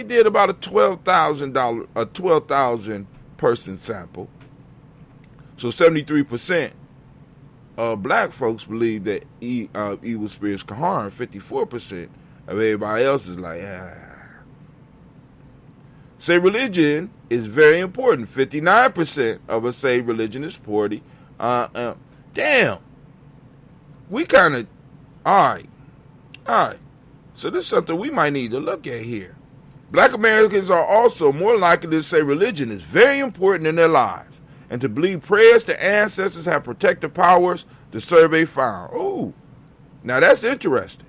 [SPEAKER 2] did about a 12,000 person sample. So 73% of black folks believe that evil spirits can harm. 54% of everybody else is like, Say religion is very important. 59% of us say religion is important. Damn. We kind of, all right. So this is something we might need to look at here. Black Americans are also more likely to say religion is very important in their lives and to believe prayers to ancestors have protective powers, the survey found. Ooh, now that's interesting.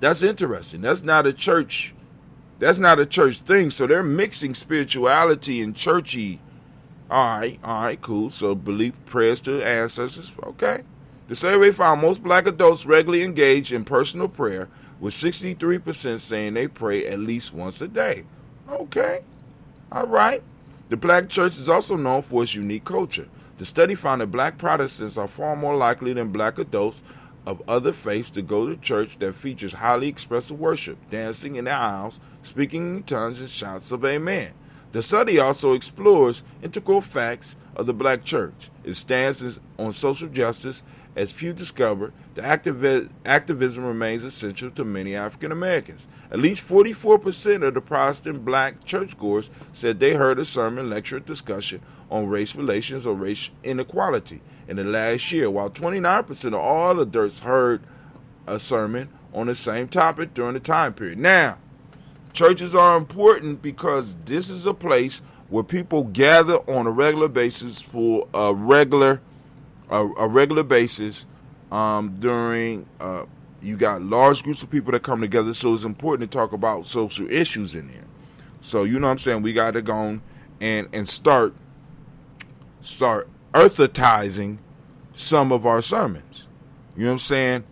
[SPEAKER 2] That's not a church thing. So they're mixing spirituality and churchy. All right, cool. So believe prayers to ancestors. Okay. The survey found most black adults regularly engage in personal prayer, with 63% saying they pray at least once a day. Okay. All right. The black church is also known for its unique culture. The study found that black Protestants are far more likely than black adults of other faiths to go to church that features highly expressive worship, dancing in the aisles, speaking in tongues, and shouts of amen. The study also explores integral facts of the black church, its stances on social justice, as Pew discovered, the activism remains essential to many African Americans. At least 44% of the Protestant black churchgoers said they heard a sermon, lecture, or discussion on race relations or race inequality in the last year, while 29% of all adults heard a sermon on the same topic during the time period. Now, churches are important because this is a place where people gather on a regular basis for a regular basis. During you got large groups of people that come together, so it's important to talk about social issues in there. So you know what I'm saying, we got to go and start earthatizing some of our sermons. You know what I'm saying?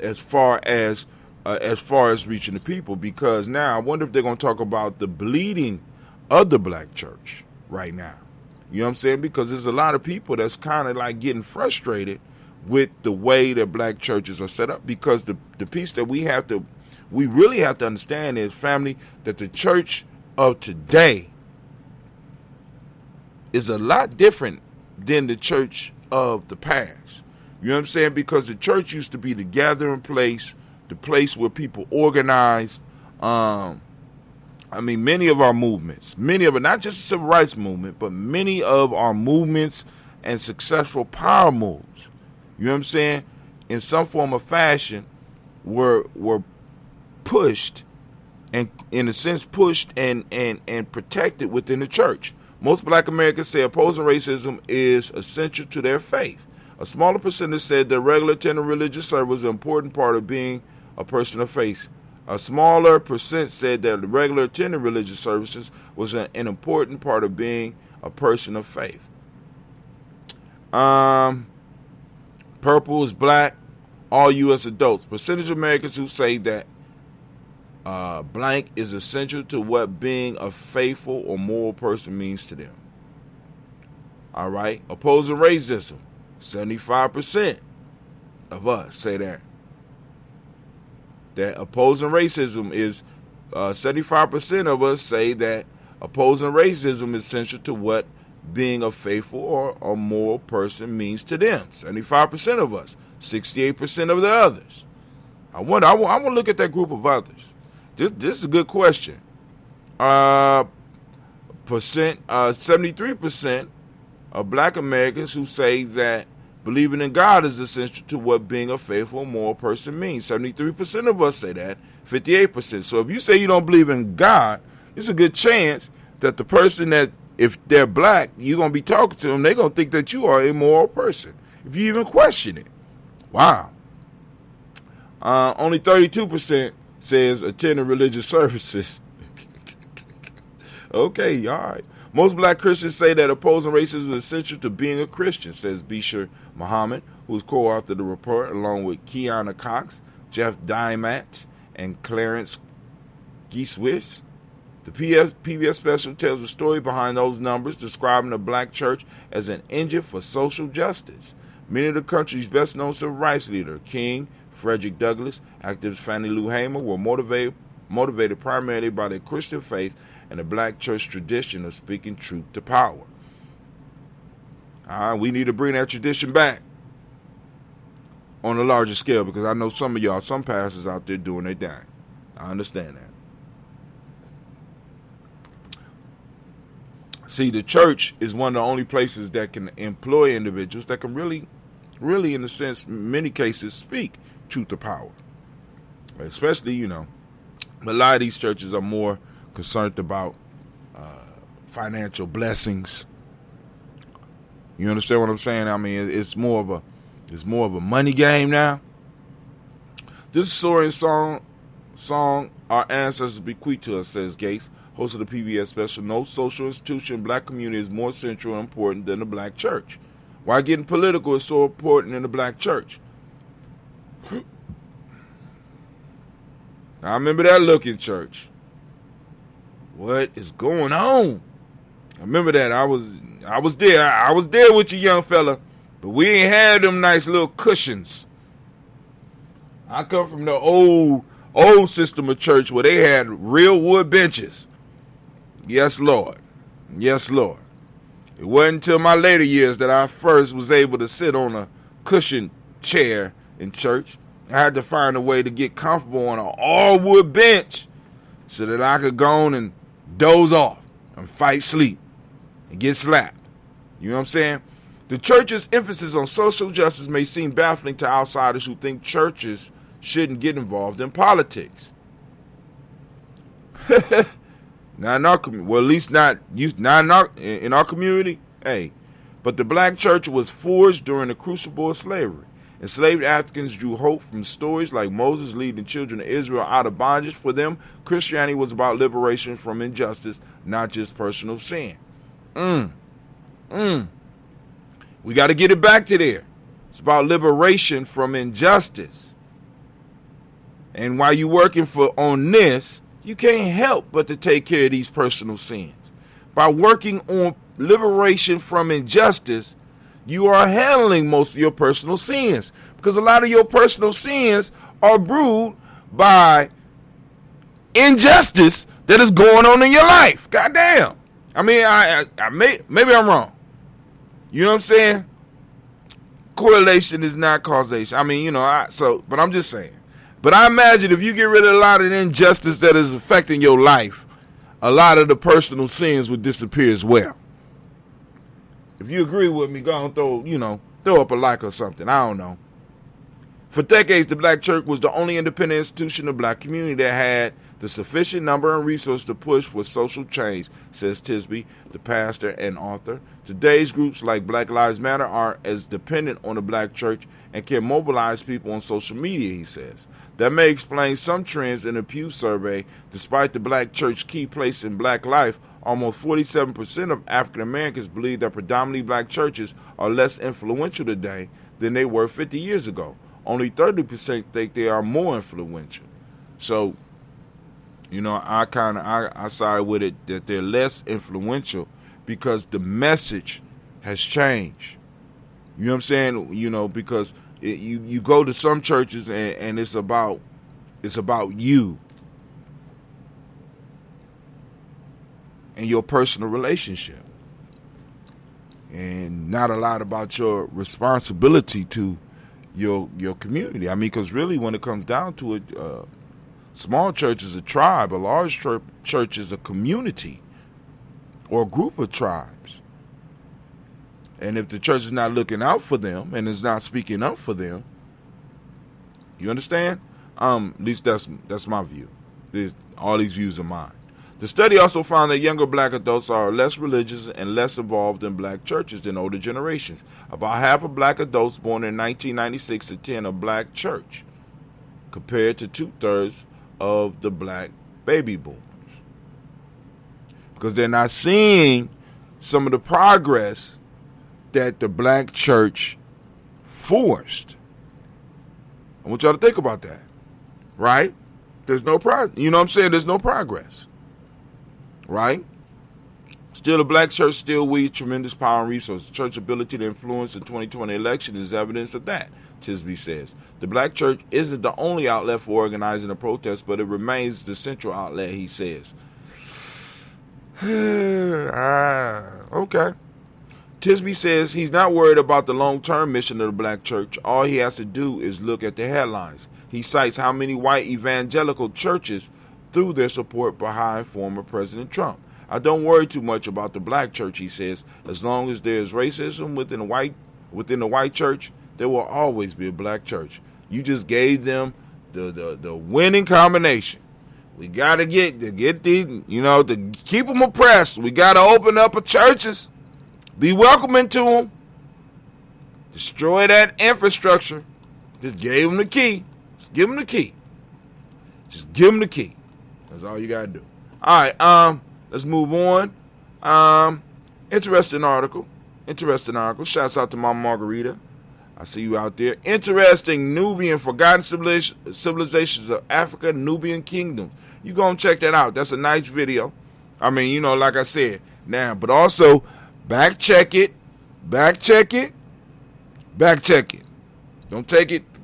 [SPEAKER 2] As far as reaching the people, because now I wonder if they're going to talk about the bleeding of the black church right now. You know what I'm saying? Because there's a lot of people that's kind of like getting frustrated with the way that black churches are set up, because the piece that we really have to understand is, family, that the church of today is a lot different than the church of the past. You know what I'm saying? Because the church used to be the gathering place, the place where people organized. Many of our movements, not just the civil rights movement, but many of our movements and successful power moves, you know what I'm saying, in some form or fashion, were pushed, and in a sense pushed and protected within the church. Most black Americans say opposing racism is essential to their faith. A smaller percentage said that regular attending religious service was an important part of being a person of faith. A smaller percent said that the regular attending religious services was an important part of being a person of faith. Purple is black, all U.S. adults. Percentage of Americans who say that blank is essential to what being a faithful or moral person means to them. All right. Opposing racism, 75% of us say that. That opposing racism is 75% of us say that opposing racism is essential to what being a faithful or a moral person means to them. 75% of us, 68% of the others. I want to look at that group of others. This is a good question. 73% of black Americans who say that believing in God is essential to what being a faithful, moral person means. 73% of us say that, 58%. So if you say you don't believe in God, it's a good chance that the person that, if they're black, you're going to be talking to them, they're going to think that you are a moral person, if you even question it. Wow. Only 32% says attending religious services. Okay, all right. Most black Christians say that opposing racism is essential to being a Christian, says Bishar Muhammad, who's co-authored the report along with Kiana Cox, Jeff Diamat, and Clarence Gieswitz. The PBS special tells the story behind those numbers, describing the black church as an engine for social justice. Many of the country's best-known civil rights leaders, King, Frederick Douglass, activist Fannie Lou Hamer, were motivated primarily by their Christian faith and the black church tradition of speaking truth to power. We need to bring that tradition back on a larger scale, because I know some of y'all, some pastors out there doing their thing. I understand that. See, the church is one of the only places that can employ individuals that can really, in a sense, in many cases, speak truth to power. Especially, a lot of these churches are more concerned about financial blessings. You understand what I'm saying? I mean, it's more of a money game now. This soaring song our ancestors bequeathed to us, says Gates, host of the PBS special. No social institution in black community is more central and important than the black church. Why getting political is so important in the black church? I remember that look in church. What is going on? I remember that. I was there. I was there with you, young fella. But we ain't had them nice little cushions. I come from the old system of church where they had real wood benches. Yes, Lord. Yes, Lord. It wasn't until my later years that I first was able to sit on a cushioned chair in church. I had to find a way to get comfortable on an all-wood bench so that I could go on and doze off and fight sleep and get slapped. You know what I'm saying? The church's emphasis on social justice may seem baffling to outsiders who think churches shouldn't get involved in politics. Not in our community. Well, at least not in our community. Hey, but the black church was forged during the crucible of slavery. Enslaved Africans drew hope from stories like Moses leading the children of Israel out of bondage. For them, Christianity was about liberation from injustice, not just personal sin. We got to get it back to there. It's about liberation from injustice. And while you're working on this, you can't help but to take care of these personal sins. By working on liberation from injustice, you are handling most of your personal sins, because a lot of your personal sins are brewed by injustice that is going on in your life. Goddamn. I mean, maybe I'm wrong. You know what I'm saying? Correlation is not causation. I mean, but I'm just saying. But I imagine if you get rid of a lot of the injustice that is affecting your life, a lot of the personal sins would disappear as well. If you agree with me, go and throw up a like or something. I don't know. For decades, the black church was the only independent institution in the black community that had the sufficient number and resources to push for social change, says Tisby, the pastor and author. Today's groups like Black Lives Matter are as dependent on the black church and can mobilize people on social media, he says. That may explain some trends in the Pew survey. Despite the black church's key place in black life, almost 47% of African Americans believe that predominantly black churches are less influential today than they were 50 years ago. Only 30% think they are more influential. So, I side with it that they're less influential because the message has changed. You know what I'm saying? Because you go to some churches and it's about you and your personal relationship, and not a lot about your responsibility to your community. I mean, because really, when it comes down to it, small church is a tribe. A large church is a community or a group of tribes. And if the church is not looking out for them and is not speaking up for them, you understand? At least that's my view. All these views are mine. The study also found that younger black adults are less religious and less involved in black churches than older generations. About half of black adults born in 1996 attend a black church, compared to 2/3 of the black baby boomers. Because they're not seeing some of the progress that the black church forced. I want y'all to think about that, right? There's no progress. You know what I'm saying? There's no progress, right? Still, the black church still wields tremendous power and resources. The church's ability to influence the 2020 election is evidence of that, Tisby says. The black church isn't the only outlet for organizing a protest, but it remains the central outlet, he says. Okay. Tisby says he's not worried about the long-term mission of the black church. All he has to do is look at the headlines. He cites how many white evangelical churches threw their support behind former President Trump. I don't worry too much about the black church, he says. As long as there's racism within the white church, there will always be a black church. You just gave them the winning combination. We got to get these, to keep them oppressed. We got to open up a churches. Be welcoming to them. Destroy that infrastructure. Just gave them the key. Just give them the key. Just give them the key. That's all you got to do. All right, let's move on. Interesting article. Shouts out to Mama Margarita. I see you out there. Interesting Nubian forgotten civilizations of Africa, Nubian kingdoms. You go and check that out. That's a nice video. I mean, like I said. Now, but also back check it. Don't take it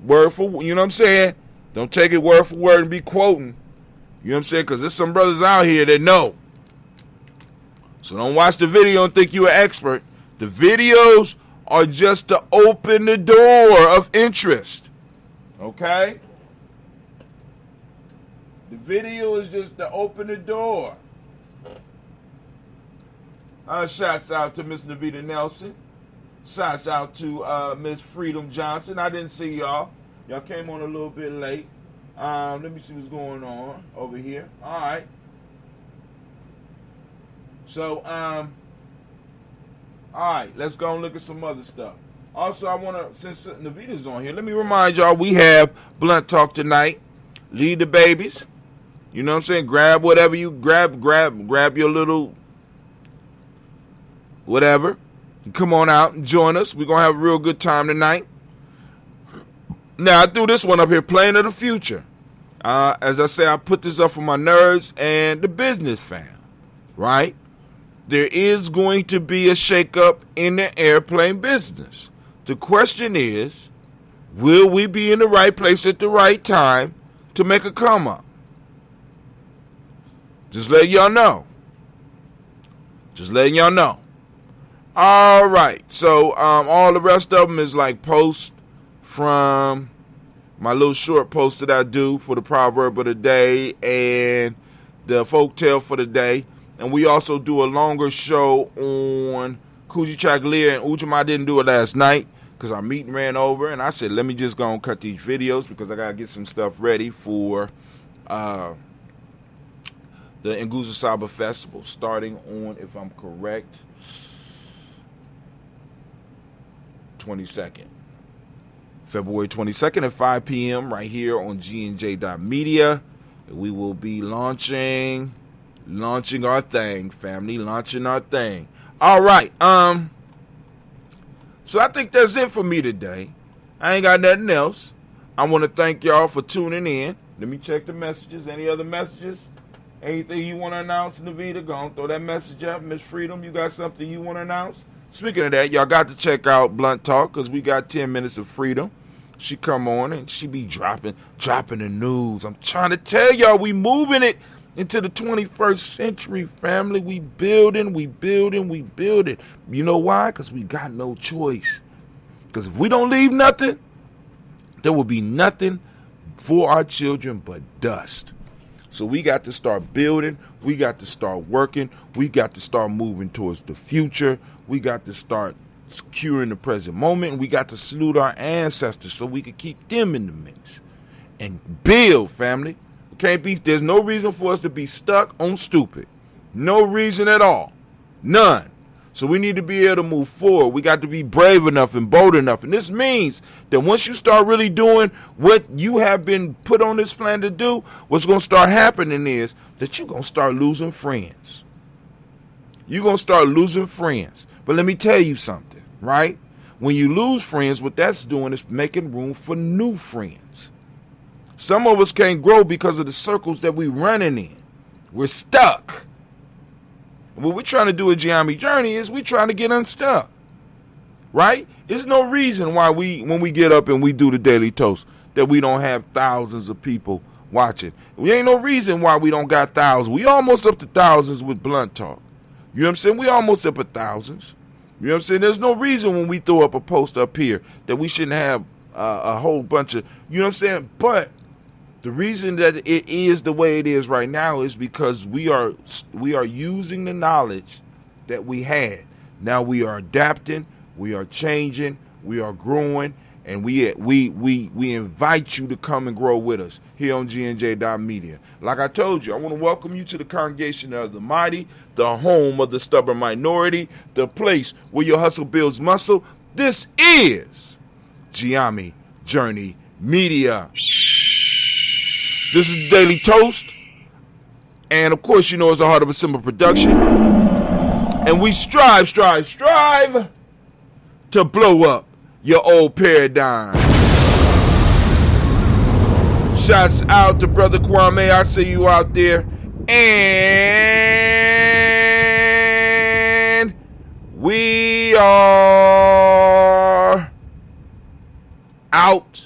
[SPEAKER 2] word for, you know what I'm saying? Don't take it word for word and be quoting. You know what I'm saying? Because there's some brothers out here that know. So don't watch the video and think you're an expert. The videos are just to open the door of interest. Okay? The video is just to open the door. Shouts out to Miss Navita Nelson. Shouts out to Miss Freedom Johnson. I didn't see y'all. Y'all came on a little bit late. Let me see what's going on over here. All right. So, all right, let's go and look at some other stuff. Also, I want to, since Navita's on here, let me remind y'all we have Blunt Talk tonight. Lead the babies. You know what I'm saying? Grab whatever you grab your little whatever. Come on out and join us. We're going to have a real good time tonight. Now, I threw this one up here, Playing of the Future. As I say, I put this up for my nerds and the business fam, right? There is going to be a shakeup in the airplane business. The question is, will we be in the right place at the right time to make a come up? Just letting y'all know. Just letting y'all know. All right. So all the rest of them is like posts from my little short post that I do for the proverb of the day and the folktale for the day. And we also do a longer show on Coogee Chagalier and Ujima. I didn't do it last night because our meeting ran over. And I said, let me just go and cut these videos because I got to get some stuff ready for the Nguzo Saba Festival starting on, if I'm correct, 22nd. February 22nd at 5 p.m. right here on GNJ.media. We will be launching our thing, family, launching our thing. All right. So I think that's it for me today. I ain't got nothing else. I want to thank y'all for tuning in. Let me check the messages. Any other messages? Anything you want to announce, Navita? Go on, throw that message up. Miss Freedom, you got something you want to announce? Speaking of that, y'all got to check out Blunt Talk because we got 10 minutes of freedom. She come on and she be dropping the news. I'm trying to tell y'all, we moving it into the 21st century, family. We building. You know why? Because we got no choice. Because if we don't leave nothing, there will be nothing for our children but dust. So we got to start building. We got to start working. We got to start moving towards the future. We got to start securing the present moment. And we got to salute our ancestors so we could keep them in the mix. And build, family. Can't be. There's no reason for us to be stuck on stupid. No reason at all. None. So we need to be able to move forward. We got to be brave enough and bold enough. And this means that once you start really doing what you have been put on this plan to do, what's going to start happening is that you're going to start losing friends. You're going to start losing friends. But let me tell you something, right? When you lose friends, what that's doing is making room for new friends. Some of us can't grow because of the circles that we're running in. We're stuck. What we're trying to do at Gye-Nyame Journey is we're trying to get unstuck. Right? There's no reason why when we get up and we do the Daily Toast, that we don't have thousands of people watching. There ain't no reason why we don't got thousands. We almost up to thousands with Blunt Talk. You know what I'm saying? We almost up at thousands. You know what I'm saying? There's no reason when we throw up a post up here that we shouldn't have a whole bunch of, you know what I'm saying? But the reason that it is the way it is right now is because we are using the knowledge that we had. Now we are adapting, we are changing, we are growing, and we invite you to come and grow with us here on GNJ.media. Like I told you, I want to welcome you to the congregation of the mighty, the home of the stubborn minority, the place where your hustle builds muscle. This is Gye-Nyame Journey Media. This is Daily Toast, and of course, you know it's a Heart of a Simple production, and we strive to blow up your old paradigm. Shouts out to Brother Kwame, I see you out there, and we are out.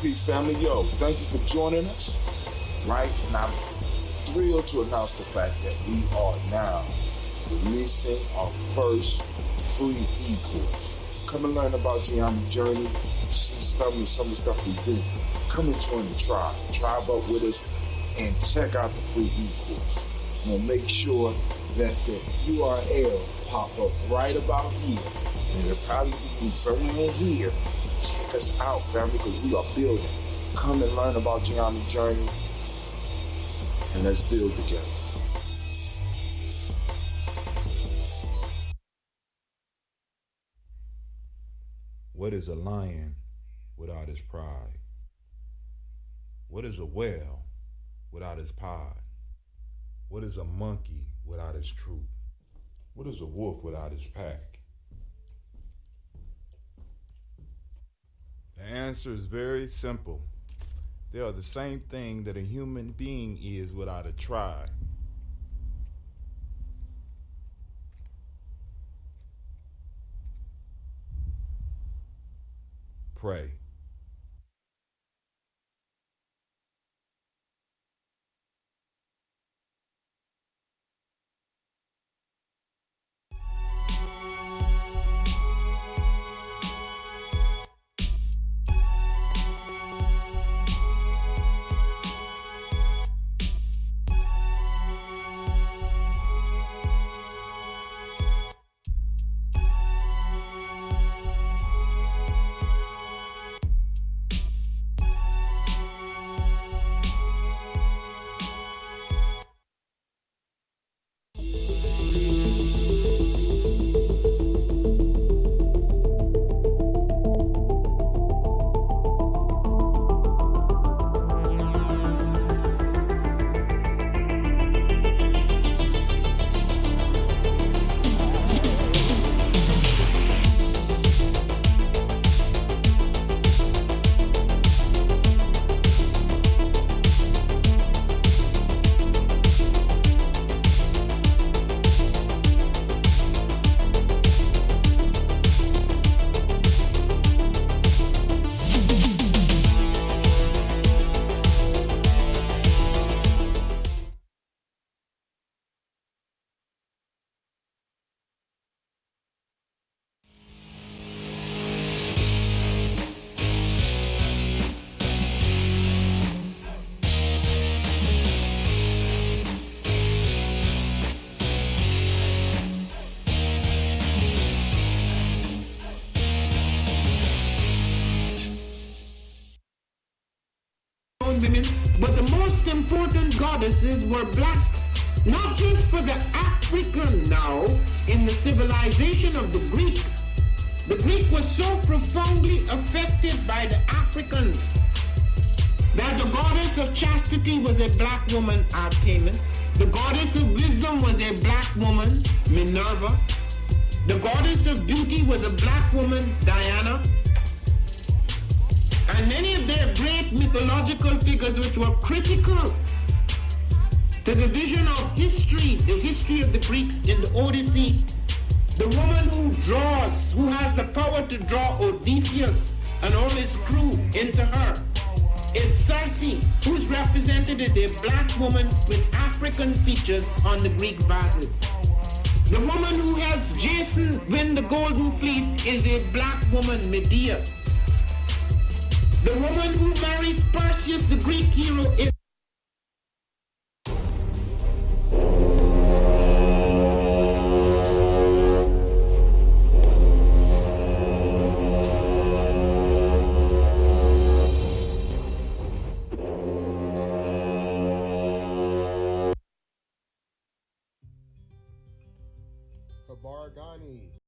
[SPEAKER 1] Peace, family. Yo, thank you for joining us. Right? And I'm thrilled to announce the fact that we are now releasing our first free e-course. Come and learn about Gye-Nyame journey, see some of the stuff we do. Come and join the tribe. Tribe up with us and check out the free e-course. We'll make sure that the URL pop up right about here. And it'll probably be somewhere in here. Check us out, family, because we are building. Come and learn about Gye-Nyame journey, and let's build together.
[SPEAKER 2] What is a lion without his pride? What is a whale without his pod? What is a monkey without his troop? What is a wolf without his pack? The answer is very simple. They are the same thing that a human being is without a tribe. Pray.
[SPEAKER 3] Women, but the most important goddesses were black, not just for the African now in the civilization of the Greek. The Greek was so profoundly affected by the Africans that the goddess of chastity was a black woman, Artemis. The goddess of wisdom was a black woman, Minerva. The goddess of beauty was a black woman, Diana. And many of their great mythological figures which were critical to the vision of history, the history of the Greeks in the Odyssey. The woman who draws, who has the power to draw Odysseus and all his crew into her, is Circe, who's represented as a black woman with African features on the Greek vases. The woman who helps Jason win the Golden Fleece is a black woman, Medea. The woman who marries Perseus, the Greek hero, is
[SPEAKER 4] Gye-Nyame.